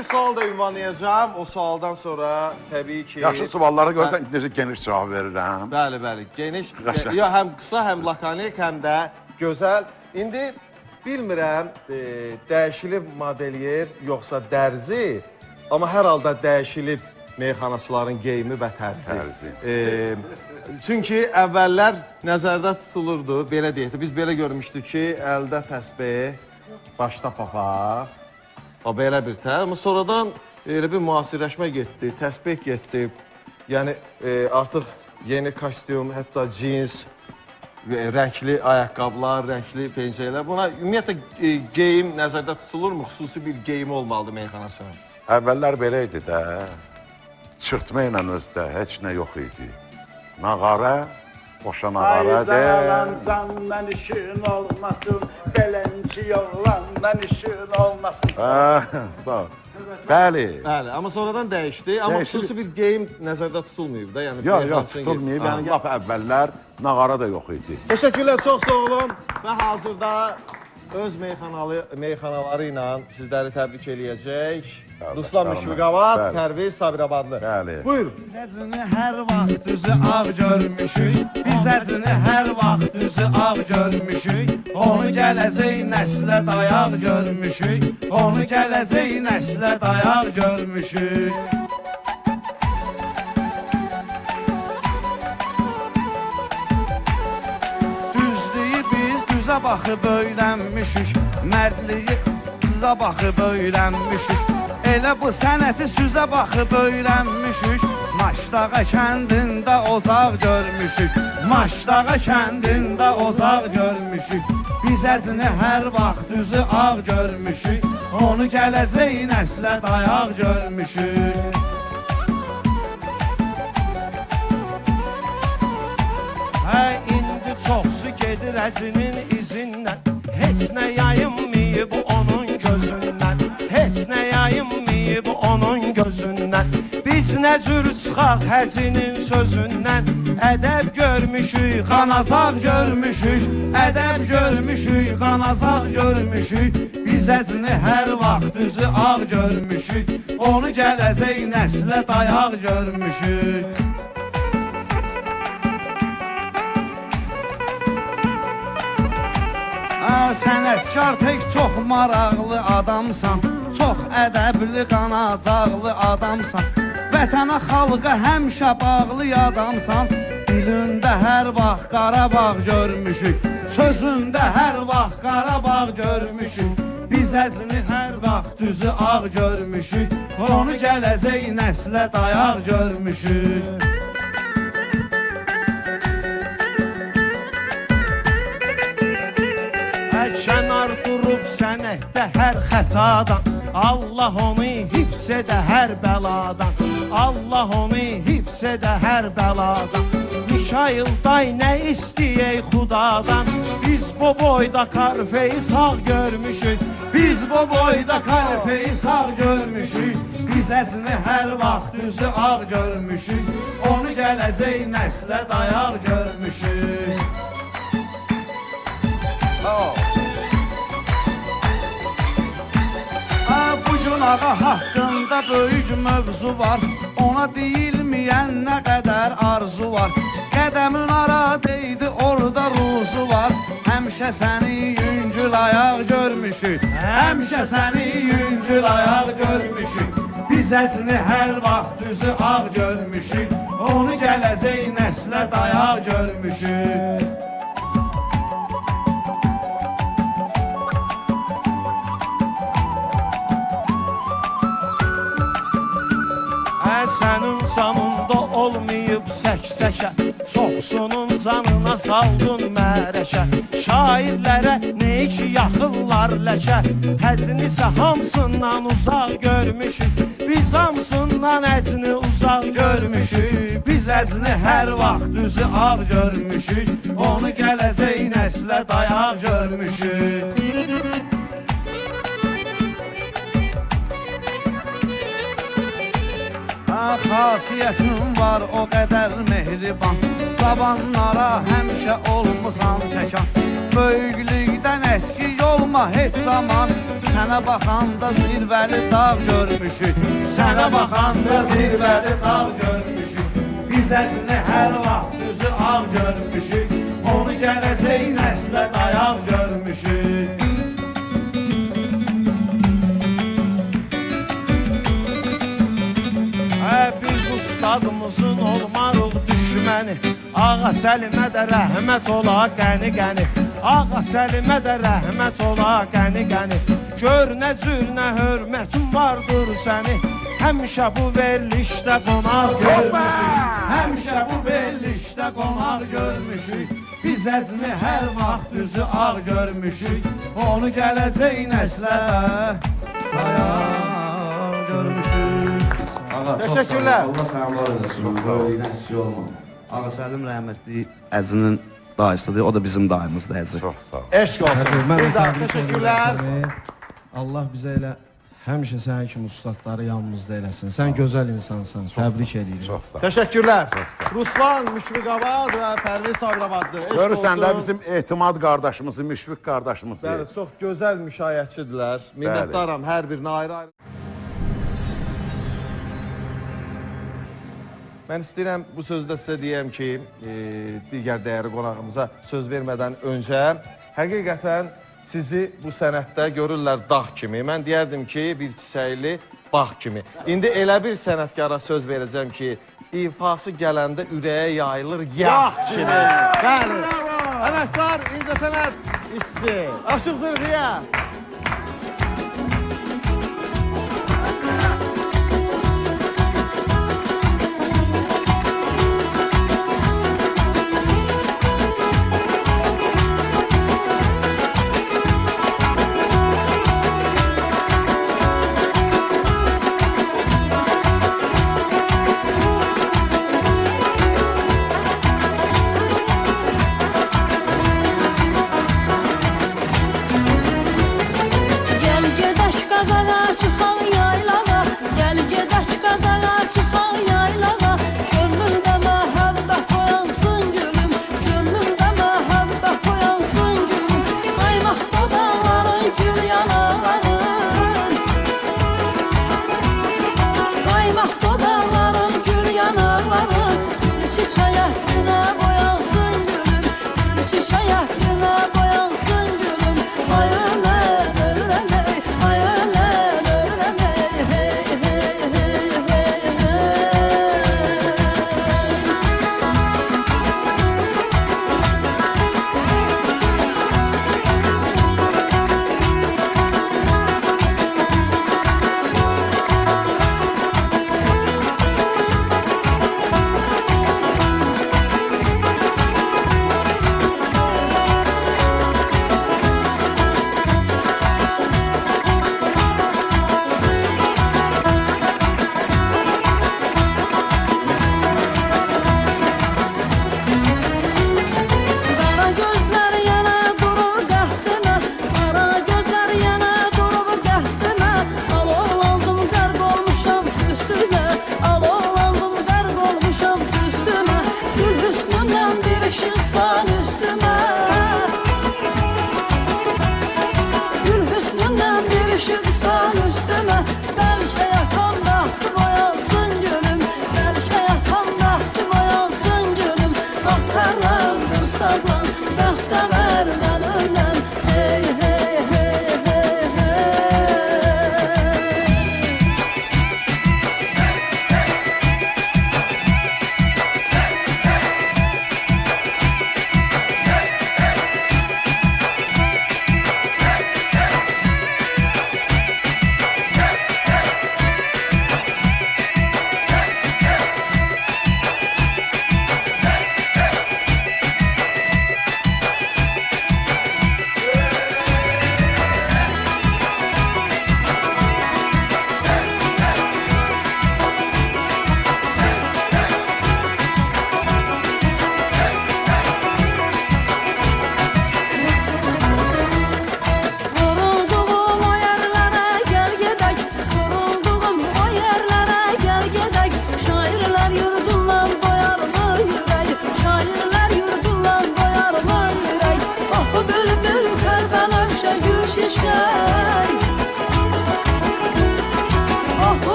bir sual da ünvanlayacağım. O sualdan sonra təbii ki... Yaxşı sualları görsən necə geniş cavab verirəm. Bəli, geniş. Qəşəng. Ya, həm qısa, həm lakanik, həm də gözəl. İndi bilmirəm, dəyişilib modelyer yoxsa dərzi, amma hər halda dəyişilib meyxanaçıların geyimi və tərzi. Çünki əvvəllər nəzərdə tutulurdu, belə deyək, biz belə görmüşdük ki, əldə təsbih, başda papaq, belə bir tər. Amma sonradan elə bir müasirləşmə getdi, təsbih getdi. Yəni artıq yeni kostyum, hətta cins, rəngli ayaqqabılar, rəngli pencəklər. Buna ümumiyyətlə geyim nəzərdə tutulurmu? Xüsusi bir geyimi olmalıdır meyxanaçının. Əvvəllər belə idi də, çırtma ilə özdə heç nə yox idi. Nağara, boşa nağara de. Ay canalan candan işin olmasın, belenci yollandan işin olmasın. Sağ ol. Bəli. Bəli, amma sonradan dəyişdi. Amma xüsusi bir geyim nəzərdə tutulmayıb da. Yəni Yox, tutulmayıb. Yəni lap əvvəllər nağara da yox idi. Təşəkkürlər, çox sağ olun. Və hazırda öz meyxanaları ilə sizləri təbrik eləyəcək. Ruslan Müşfiqavad, Pərviz Sabirabadlı. Bəli. Buyur. Biz əcini hər vaxt düzü ağ görmüşük. Biz əcini hər vaxt düzü ağ görmüşük. Onu gələcək nəslə dayaq görmüşük. Onu gələcək nəslə dayaq görmüşük. Düzlüyü biz düzə baxıb öyrənmişik. Mərdliyi sizə baxıb öyrənmişik. Elə bu sənəti süzə baxıb öyrənmişik. Maşdağa kəndində ocaq görmüşük. Maşdağa kəndində ocaq görmüşük. Biz əcini hər vaxt üzü ağ görmüşük. Onu gələcək nəslə dayaq görmüşük. İndi çoxsu gedir əcinin izindən. Heç nə yayınmayıb onun gözündən. Heç nə yayınmayıb onun gözündən. Biz nə cür çıxaq həcinin sözündən. Ədəb görmüşük, qanacaq görmüşük. Ədəb görmüşük, qanacaq görmüşük. Biz əcini hər vaxt üzü ağ görmüşük. Onu gələcək nəslə dayaq görmüşük. Sənətkar tək çox maraqlı adamsan. Çox ədəbli, qanacaqlı adamsan. Vətənə, xalqa həmişə bağlı adamsan. Dilində hər vaxt Qarabağ görmüşük. Sözündə hər vaxt Qarabağ görmüşük. Biz əcini hər vaxt düzü ağ görmüşük. Onu gələcək nəslə dayaq görmüşük. Kənar durub sənətdə hər xətadan. Allah onu hifz edə hər bəladan. Allah onu hifz edə hər bəladan. Mikail day nə istəyək xudadan. Biz bu boyda karfeyi sağ görmüşük. Biz bu boyda karfeyi sağ görmüşük. Biz əcini hər vaxt üzü ağ görmüşük. Onu gələcək nəslə dayaq görmüşük. Bugün ağa haqqında böyük mövzu var. Ona deyilməyən nə qədər arzu var. Qədəmin aradaydı, orada ruzu var. Həmişə səni yüngül ayaq görmüşük. Həmişə səni yüngül ayaq görmüşük. Biz əcini hər vaxt üzü ağ görmüşük. Onu gələcək nəslə dayaq görmüşük. Sənin canında olmayıb səksəkə. Çoxsunun canına saldın mərəkə. Şairlərə ne ki yaxırlar ləkə. Həcini isə hamsından uzaq görmüşük. Biz hamsından əcini uzaq görmüşük. Biz əcini hər vaxt üzü ağ görmüşük. Onu gələcək nəslə dayaq görmüşük. xasiyyətin var o qədər mehriban. Cavanlara həmişə olmusan təkan. Böyüklükdən əskik olma heç zaman. Sənə baxanda zirvəli dağ görmüşük. Sənə baxanda zirvəli dağ görmüşük. Biz əcni hər vaxt düzü ağ görmüşük. Onu gələcək nəslə dayaq görmüşük. Biz ustadımızın olmarıq düşməni. Ağa Səlimə də rəhmət ola qəni-qəni. Ağa Səlimə də rəhmət ola qəni-qəni. Gör nə cür nə hörmətin vardır səni. Həmişə bu verilişdə qonaq görmüşük. Həmişə bu verilişdə qonaq görmüşük. Biz əcni hər vaxt üzü ağ görmüşük. Onu gələcək nəslə dayaq görmüşük. Teşekkürler. Allah sənə var eləsin. Böyüyün əski olma. Ağa Səlim rəhmətli Əcinin dayısıdır. O da bizim dayımızdır Əcin. Çox sağ ol. Eşq olsun. Bir daha təbrik teşekkürler. edirəm səni. Allah bizə elə həmişə sənin kimi ustadları yanımızda eləsin. Sən gözəl insansan. Təbrik edirəm. Çox sağ ol. Teşekkürler. Ruslan Müşfiqabad ve Pərviz Sabirabadlı. Eşq Görürsən də olsun. bizim Etimad qardaşımızı, Müşfiq qardaşımızı. Bəli, çox gözəl müşayiətçidirlər. Minnətdaram hər birinə ayrı-ayrı. Mən istəyirəm bu sözdə sizə deyəm ki, digər dəyərli qonağımıza söz vermədən öncə həqiqətən sizi bu sənətdə görürlər dağ kimi. Mən deyərdim ki, bir çiçəkli bağ kimi. İndi elə bir sənətkara söz verəcəm ki, ifası gələndə ürəyə yayılır yağ kimi. Bəli. Əməkdar, incəsənət işçisi. Aşıq Zülfiyə.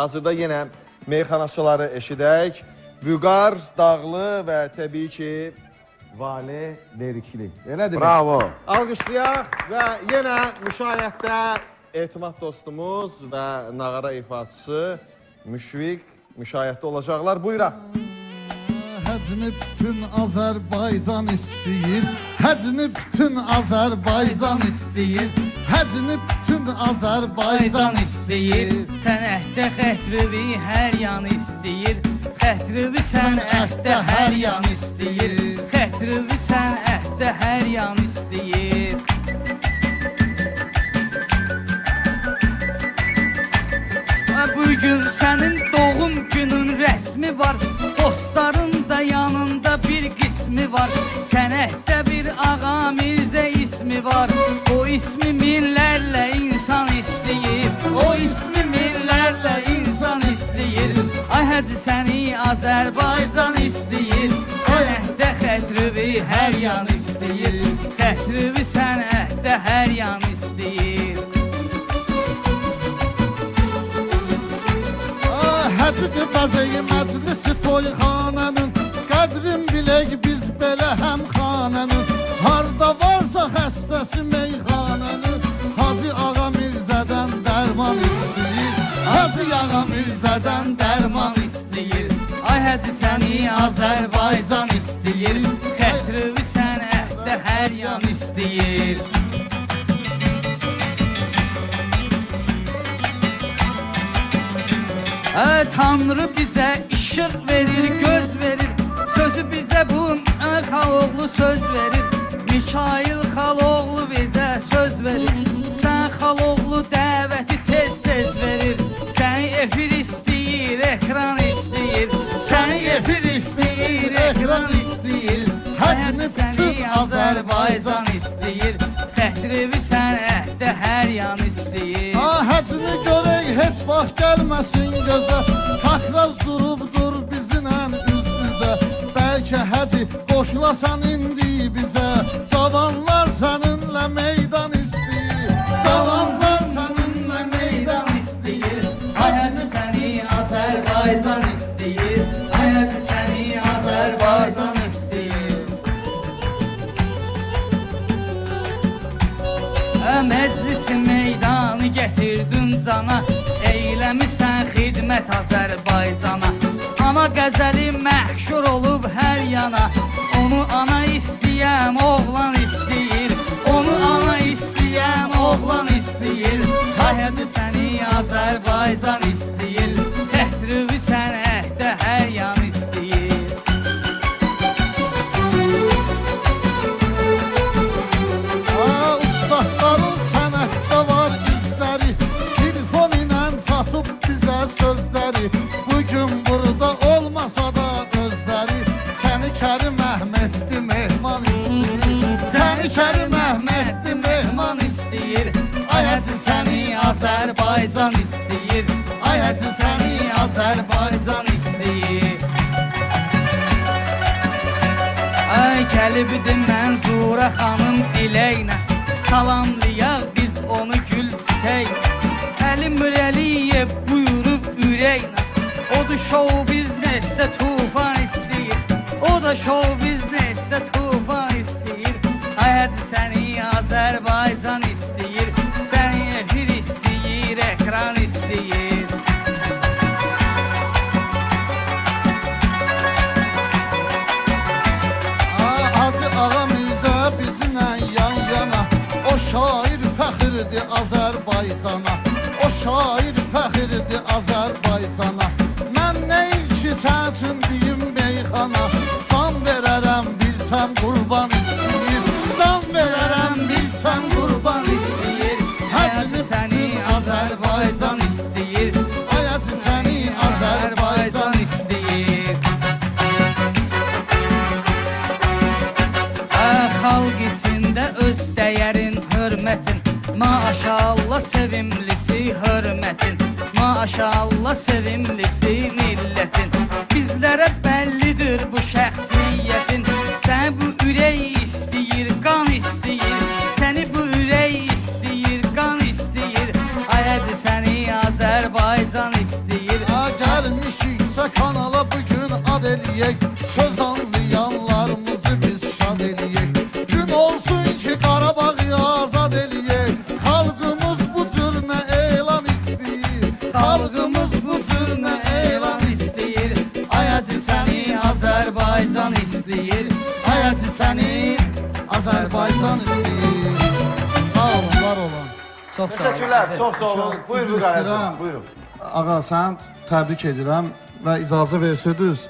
hazırda yenə meyxanaçıları eşidək. Vüqar, Dağlı və təbii ki, Vale Lerikli. Elədir mi? Bravo. Alqışlayaq və yenə müşayiətdə Etimad dostumuz və nağara ifaçısı Müşfiq müşayiətdə olacaqlar. Buyuraq. Həcni bütün Azərbaycan istəyir, həcni bütün Azərbaycan istəyir, həcni bütün Azərbaycan istəyir. Sənətdə xətrivi hər yan istəyir, xətrivi sənətdə hər yan istəyir, xətrivi sənətdə hər yan istəyir. Bugün sənin doğum günün rəsmi var, dostların da yanında bir qismi var. Sənətdə bir Ağa Mirzə ismi var, o ismi minlərlə insan istəyir, o ismi minlərlə insan istəyir. Ay Hacı səni Azərbaycan istəyir, sənətdə xətrivi hər yan istəyir, xətrivi sənətdə hər yan istəyir. Həcdir bəzəyi məclisi toyxananın, qədrin bilək biz belə həmxananın. Harda varsa xəstəsi meyxananın, Hacı Ağa Mirzədən dərman istəyir, Hacı Ağa Mirzədən dərman istəyir. Ay Hacı səni Azərbaycan istəyir, xətrivi sənətdə hər yan istəyir. Tanrı bizə işıq verir, göz verir, sözü bizə bu Xaloğlu söz verir. Mikail Xaloğlu bizə söz verir, sən Xaloğlu dəvəti tez-tez verir. Sən efir istəyir, ekran istəyir, sən efir istəyir, ekran istəyir. Həcni səni Azərbaycan istəyir, xətrivi sənətdə hər yan istəyir. Həcni görək heç vaxt gəlməsin gözə, Pakraz durubdur bizimlə üz-üzə. Bəlkə Həcı qoşulasan indi bizə, cavanlar səninlə meydan istəyir, cavanlar səninlə meydan istəyir. Ay Hacı səni Azərbaycan istəyir, ay Hacı səni Azərbaycan istəyir. Məclisi meydanı gətirdin cana, eyləmisən xidmət Azərbaycana. Ana qəzəli məhşur olub hər yana, onu ana istəyən oğlan istəyir, onu ana istəyən oğlan istəyir. Ay Hacı səni Azərbaycan istəyir, xətrivi sənətdə hər yan istəyir. Ustadların sənətdə var izləri, telefon ilə çatıb bizə sözləri. Bugün burada olmasa da özləri, səni Kərim Əhməddi mehman istəyir, Səni Kərim Əhməddi mehman istəyir, ay Hacı səni Azərbaycan istəyir, ay Hacı səni Azərbaycan istəyir. Ay gəlibdi Mənzurə xanım diləklə, salamlayaq biz onu gül çiçək. Əli Mürəliyev buyurub ürəklə, o da şov biznesdə tufan istəyir, o da şov biznesdə tufan istəyir. Ay Hacı səni Azərbaycan istəyir, səni efir istəyir, ekran istəyir. Hacı Ağa Mirzə bizimlə yan yana, o şair fəxirdir Azərbaycana, o şair fəxirdir Azərbaycana. Mən nə ki sən üçün deyim meyxana, can verərəm bilsəm qurban istəyir, can verərəm bilsəm qurban istəyir. Hacı səni Azərbaycan istəyir, Hacı səni Azərbaycan istəyir. Xalq içində öz dəyərin, hörmətin, maşallah sevimlisi hörmətin, maşallah sevimlisi millətin. Bizlərə bəllidir bu şəxsiyyətin, sən bu ürək istəyir, qan istəyir, səni bu ürək istəyir, qan istəyir. Ay Hacı səni Azərbaycan istəyir, eləyək, söz anlayanlarımızı biz şad eləyək. Gün olsun ki Qarabağ azad eləyək, xalqımız bu cür nə elan istəyir, xalqımız bu cür nə elan istəyir. Ayəti səni Azərbaycan istəyir, ayəti səni Azərbaycan istəyir. Sağ olun, var olun. Çox sağ olun. Təşəkkürlər, çox sağ olun. Buyurun qardaşım, buyurun. Ağa, sən təbrik edirəm və icazə versiniz.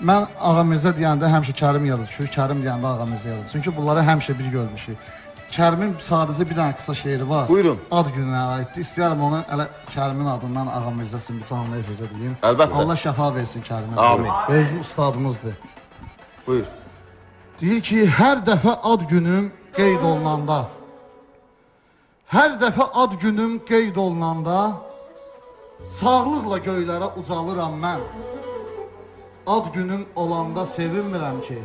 Mən Ağa Mirzə deyəndə həmişə Kərim yadı düşür, Kərim deyəndə Ağa Mirzə yadı. Çünki bunları həmişə bir görmüşük. Kərimin sadəcə bir dənə qısa şeiri var. Buyurun. Ad gününə aiddir. İstəyərəm onu elə Kərimin adından Ağa Mirzə sizin bu canlı efirdə deyim. Əlbəttə. Allah şəfa versin Kərimə. Amin. Böyük ustadımızdır. Buyur. Deyir ki, hər dəfə ad günüm qeyd olunanda, hər dəfə ad günüm qeyd olunanda, sağlıqla göylərə ucalıram mən. Ad günüm olanda sevinmirəm ki,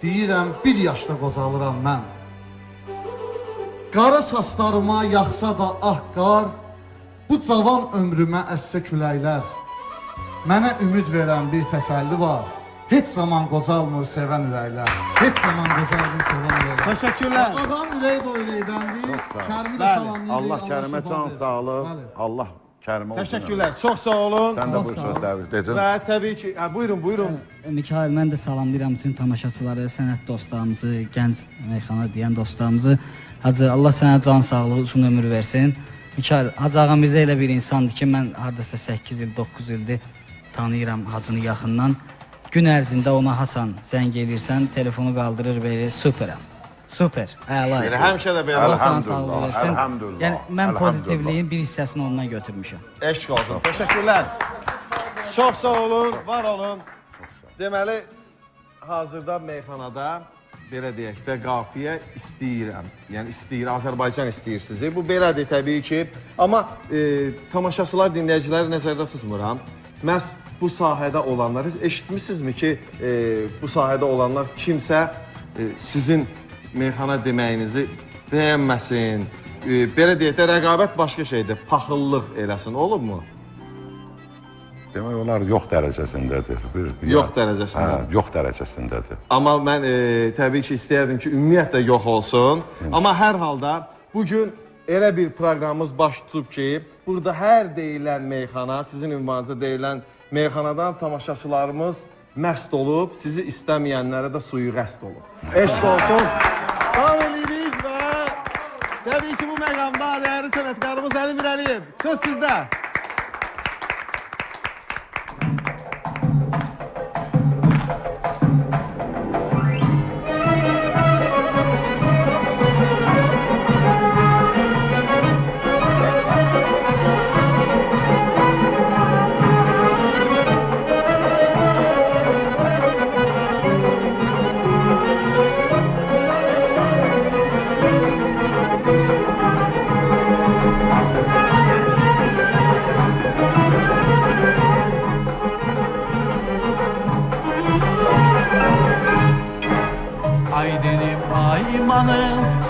deyirəm bir yaşda qocalıram mən. Qara saçlarıma yaxsa da ah qar, bu cavan ömrümə əssə küləklər. Mənə ümid verən bir təsəlli var, heç zaman qocalmır sevən ürəklər. Heç zaman qocalmır sevən ürəklər. Təşəkkürlər. Adam ürək doyuleydəndir, Kərimi də salamlayır. Allah Kərimə can sağlıq, Allah Kərimə olsun. Təşəkkürlər, çox sağ olun. Sən də bu sözləri dedin. Və təbii ki, buyurun, buyurun. Mikayıl, mən də salamlayıram bütün tamaşaçıları, sənət dostlarımızı, gənc meyxana deyən dostlarımızı. Hacı, Allah sənə can sağlığı, uzun ömür versin. Mikayıl, Hacı Ağa Mirzə elə bir insandır ki, mən hardasa 8 il, 9 ildir tanıyıram Hacını yaxından. Gün ərzində ona haçan zəng elirsən, telefonu qaldırır belə, superəm. Super, əla. Yəni həmişə də belə. Əlhəmdülillah, əlhəmdülillah. Yəni mən pozitivliyin bir hissəsini ondan götürmüşəm. Eşq olsun. Təşəkkürlər. Çox sağ olun, var olun. Deməli, hazırda meyxanada belə deyək də qafiyə istəyirəm. Yəni istəyir, Azərbaycan istəyir sizi. Bu belədir təbii ki. Amma tamaşaçılar, dinləyiciləri nəzərdə tutmuram. Məhz bu sahədə olanlar, eşitmişsinizmi ki, bu sahədə olanlar kimsə sizin meyxana deməyinizi bəyənməsin. Belə deyək də, rəqabət başqa şeydir, paxıllıq eləsin, olubmu? Demək olar yox dərəcəsindədir. Yox dərəcəsindədir. Hə, yox dərəcəsindədir. Amma mən təbii ki, istəyərdim ki, ümumiyyətlə yox olsun. Amma hər halda bugün elə bir proqramımız baş tutub ki, burada hər deyilən meyxana, sizin ünvanınıza deyilən meyxanadan tamaşaçılarımız məst olub, sizi istəməyənlərə də suyu-qəst olub. Eşq olsun. Davam edirik və təbii ki, bu məqamda dəyərli sənətkarımız Əli Mirəliyev. Söz sizdə.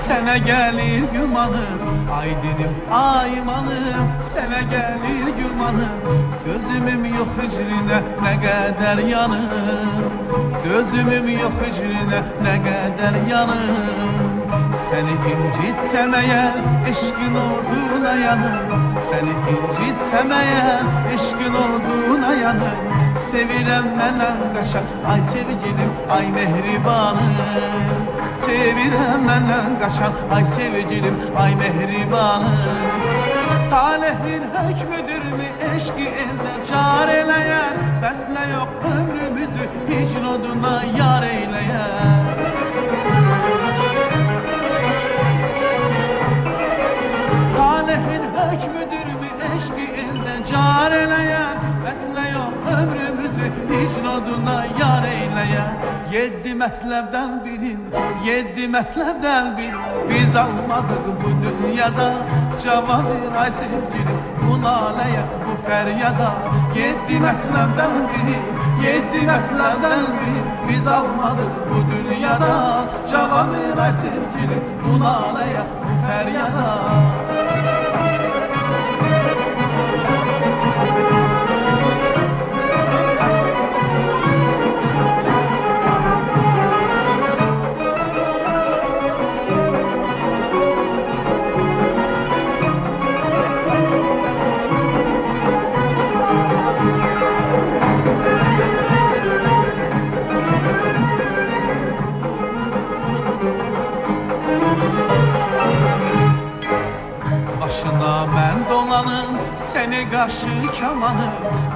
Sənə gəlir gümanım, ay dilim aymanım, sənə gəlir gümanım. Gözümüm yox hicrinə nə qədər yanım, gözümüm yox hicrinə nə qədər yanım. Səni incitsəm əgər eşqin orduna yanım, səni incitsəm əgər eşqin orduna yanım. Sevirəm mənən qaşa, ay sevgilim, ay mehribanım. Sevirəm məndən qaçan, ay sevgilim, ay mehribanım. Talehin hökmüdürmü eşqi eldən car eləyər, bəs nə yox ömrümüzü hicr oduna yar eyləyər. Talehin hökmüdürmü eşqi eldən car eləyər, bəs nə yox ömrümüzü hicr oduna yar eyləyər. Yeddi mətləbdən birin, yeddi mətləbdən birin, biz almadıq bu dünyada. Cavandır ay sevgilim, bu naləyə, bu fəryada. Yeddi mətləbdən birin, yeddi mətləbdən birin, biz almadıq bu dünyada. Cavandır ay sevgilim, bu naləyə, bu fəryada. seni qarşı kamanım,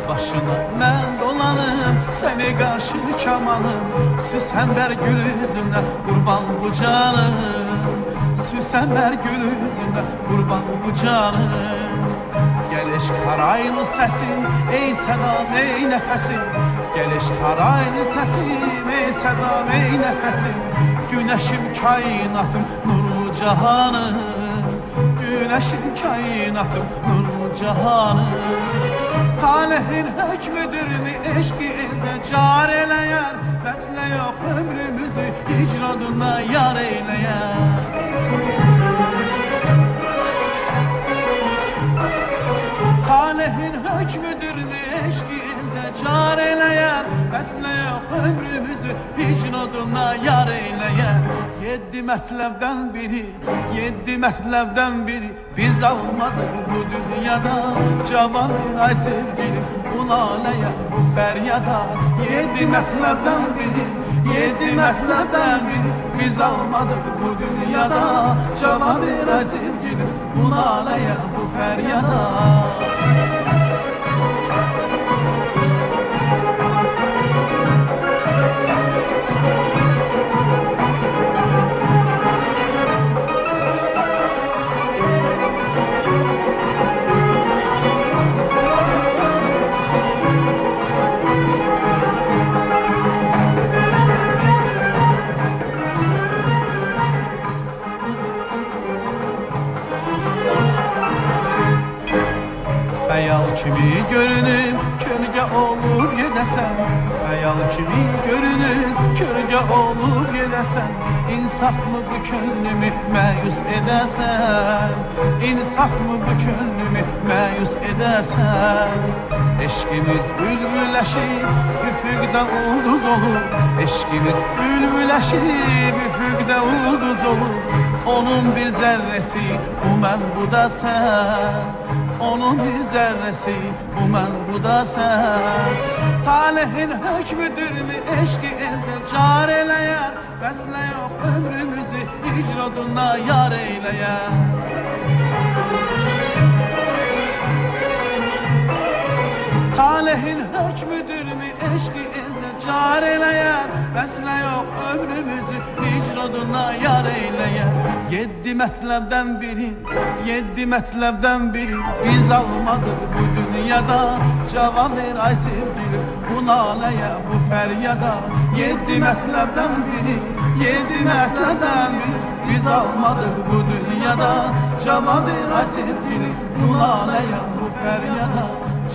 başına mən dolanım, seni qarşı kamanım, süsəmbər gül üzünə qurban bu canım, süsəmbər gül üzünə qurban bu canım. Gəliş qaraylı səsin, ey sədam, ey nəfəsim, gəliş qaraylı səsim, ey sədam, ey nəfəsim, günəşim, kainatım, nuru cahanım, güneşim, kainatım, nur cahanım. Talehin hükmüdür mü eşki elde car eleyer, besle yok ömrümüzü hicradına yar eyleyer. Talehin hükmüdür mü eşki elde car eleyer, besle yok ömrümüzü hicradına yar eyleyer. Yedi mətləbdən biri, yedi mətləbdən biri biz almadık bu dünyada. Cavan ay sevgilim, bu naləyə, bu fəryada. Yedi mətləbdən biri, yedi mətləbdən biri biz almadık bu dünyada. Cavan ay sevgilim, bu naləyə, bu fəryada. Hayal kimi görünüp kölge olup gedəsən, hayal kimi görünüp kölge olup gedəsən, insaf mı bu könlümü məyus edəsən, insaf mı bu könlümü məyus edəsən. Eşkimiz bülbüləşib üfüqdə ulduz olur, eşkimiz bülbüləşib üfüqdə ulduz olur, onun bir zərrəsi bu mən bu da sən. Onun bir zerresi bu mən bu da sən. Talehin hükmüdür mü eşki elde car eleyer, besle yok ömrümüzü hicradına yar eyleyer. Talehin hükmüdür mü eşki elde car eleyer, besle yok ömrümüzü hicradına yar eyleyer. Yedi mətləbdən biri, yedi mətləbdən biri biz almadık bu dünyada. Cavan bir ay sevgilim, bu naləyə, bu fəryada. Yedi mətləbdən biri, yedi mətləbdən biri biz almadık bu dünyada. Cavan bir ay sevgilim, bu naləyə, bu fəryada.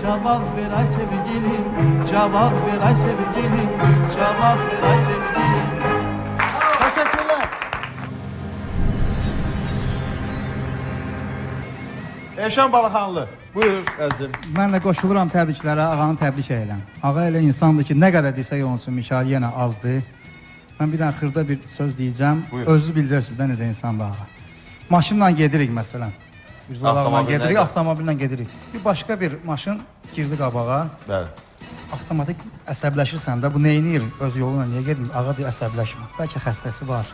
Cavab ver ay sevgilim, cavab ver ay sevgilim, cavab ver ay sevgilim. Teşekkürler. Eşan Balaxanlı, buyur əzim. Mən də qoşuluram təbriklərə, ağanı təbrik edirəm. Ağa elə insandır ki, nə qədər desək olsun, Mikail yenə azdır. Mən bir dənə xırda bir söz deyəcəm. Özü bilirsiniz də necə insandır ağa. Maşınla gedirik məsələn. Avtomobillə gedirik. Bir başqa bir maşın girdi qabağa. Bəli. Avtomatik əsəbləşirsən də, bu neyniyir? Öz yoluna niyə gedim? Ağa deyir, əsəbləşmə. Bəlkə xəstəsi var.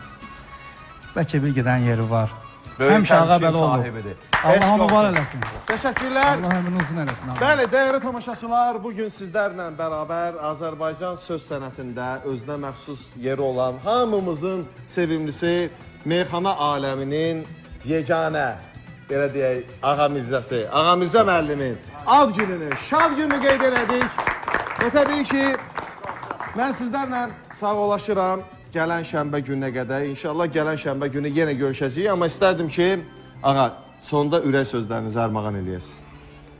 Bəlkə bir gedən yeri var. Həmişə ağa belə olur. Allah mübarək eləsin. Təşəkkürlər. Allah ömrünü uzun eləsin. Bəli, dəyərli tamaşaçılar, bugün sizlərlə bərabər Azərbaycan söz sənətində özünə məxsus yeri olan hamımızın sevimlisi meyxana aləminin yeganə, belə deyək, Ağa Mirzəsi, Ağa Mirzə müəllimin ad gününü, şad gününü qeyd elədik. Və təbii ki, mən sizlərlə sağollaşıram gələn şənbə gününə qədər. İnşallah gələn şənbə günü yenə görüşəcəyik, amma istərdim ki, ağa, sonda ürək sözlərinizi armağan eləyəsiniz.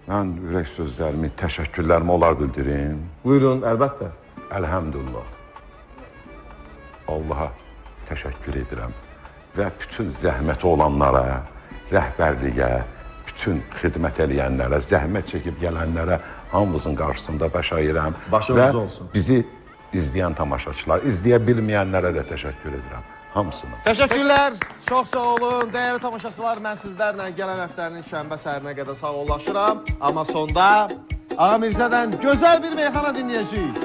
Mən ürək sözlərimi, təşəkkürlərimi olar bildirim. Buyurun, əlbəttə. Əlhəmdülillah. Allaha təşəkkür edirəm və bütün zəhməti olanlara, rəhbərliyə, bütün xidmət eləyənlərə, zəhmət çəkib gələnlərə hamımızın qarşısında baş ayıram. Başınız olsun. Bizi izləyən tamaşaçılar, izləyə bilməyənlərə də təşəkkür edirəm. Hamısına. Təşəkkürlər, çox sağ olun. Dəyərli tamaşaçılar, mən sizlərlə gələn həftənin şənbə səhərinə qədər sağollaşıram. Amma sonda Ağa Mirzədən gözəl bir meyxana dinləyəcəyik.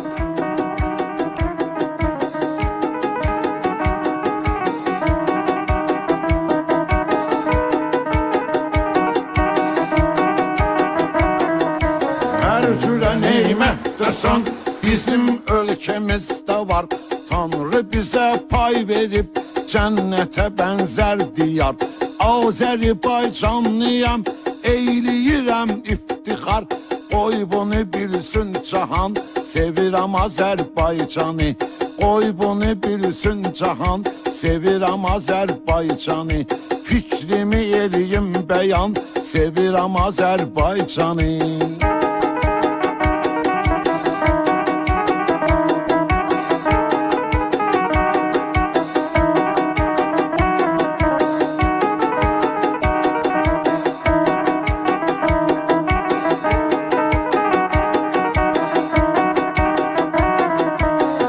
olsun. Bizim ölkemizde var, Tanrı bize pay verip cennete benzer diyar. Azerbaycanlıyam, eyliyirəm iftixar. Qoy bunu bilsin cahan, sevirəm Azərbaycanı. Qoy bunu bilsin cahan, sevirəm Azərbaycanı. Fikrimi eləyim bəyan, sevirəm Azərbaycanı.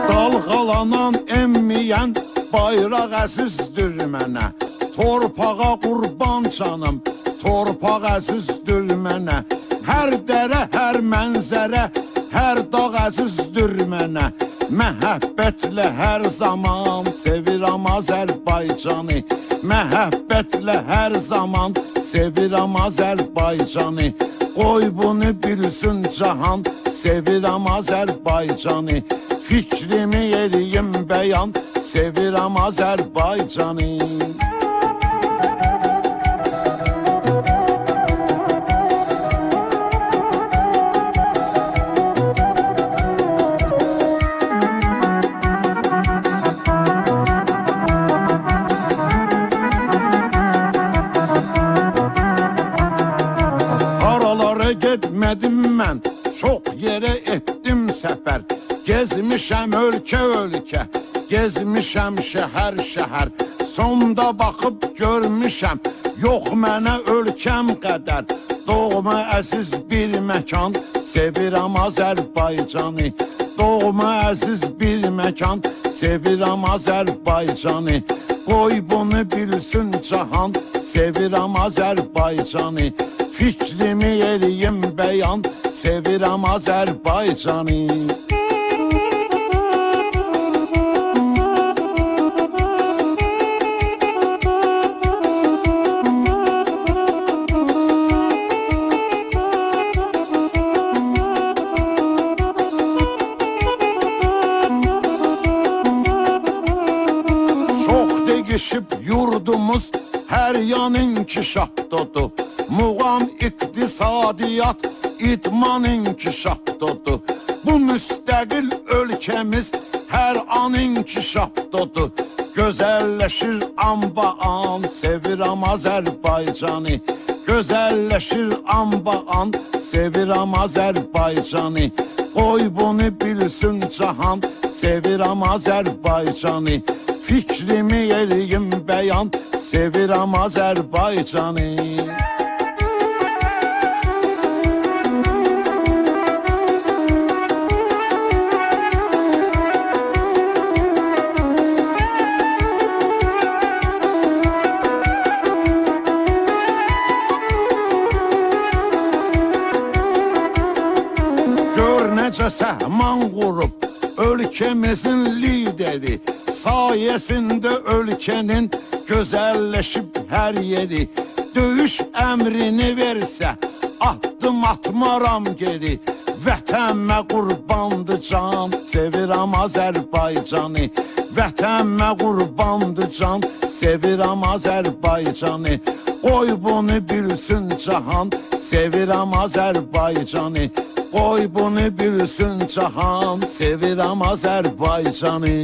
Dalğalanan emmiyən bayraq əzizdir mənə. Torpağa qurban canım, torpaq əzizdir mənə. Hər dərə, hər mənzərə, hər dağ əzizdir mənə. Məhəbbətlə hər zaman sevirəm Azərbaycanı. Məhəbbətlə hər zaman sevirəm Azərbaycanı. Qoy bunu bilsin cahan, sevirəm Azərbaycanı. Fikrimi eləyim bəyan, sevirəm Azərbaycanı. Haralara getmədim mən, çox yerə etdim səfər. Gezmişəm ölkə, gezmişəm şəhər. Sonda baxıb görmüşəm, yox mənə ölkəm qədər. Doğma əziz bir məkan, sevirəm Azərbaycanı. Doğma əziz bir məkan, sevirəm Azərbaycanı. Qoy bunu bilsin cahan, sevirəm Azərbaycanı. Fikrimi eləyim bəyan, sevirəm Azərbaycanı. Değişib yurdumuz, hər yan inkişafdadır. Muğam iqtisadiyyat, idman inkişafdadır. Bu müstəqil ölkəmiz hər an inkişafdadır. Gözəlləşir an-ba-an, sevirəm Azərbaycanı. Gözəlləşir an-ba-an, sevirəm Azərbaycanı. Qoy bunu bilsin cahan, sevirəm Azərbaycanı. Fikrimi eləyim bəyan, sevirəm Azərbaycanı. Gör necə səhman qurub ölkəmizin lideri. Sayesinde ölkənin gözəlləşib hər yeri. Döyüş əmrini versə, addım atmaram geri. Vətənmə qurbandı can, sevirəm Azərbaycanı. Vətənmə qurbandı can, sevirəm Azərbaycanı. Qoy bunu bilsin cahan, sevirəm Azərbaycanı. Qoy bunu bilsin cahan, sevirəm Azərbaycanı.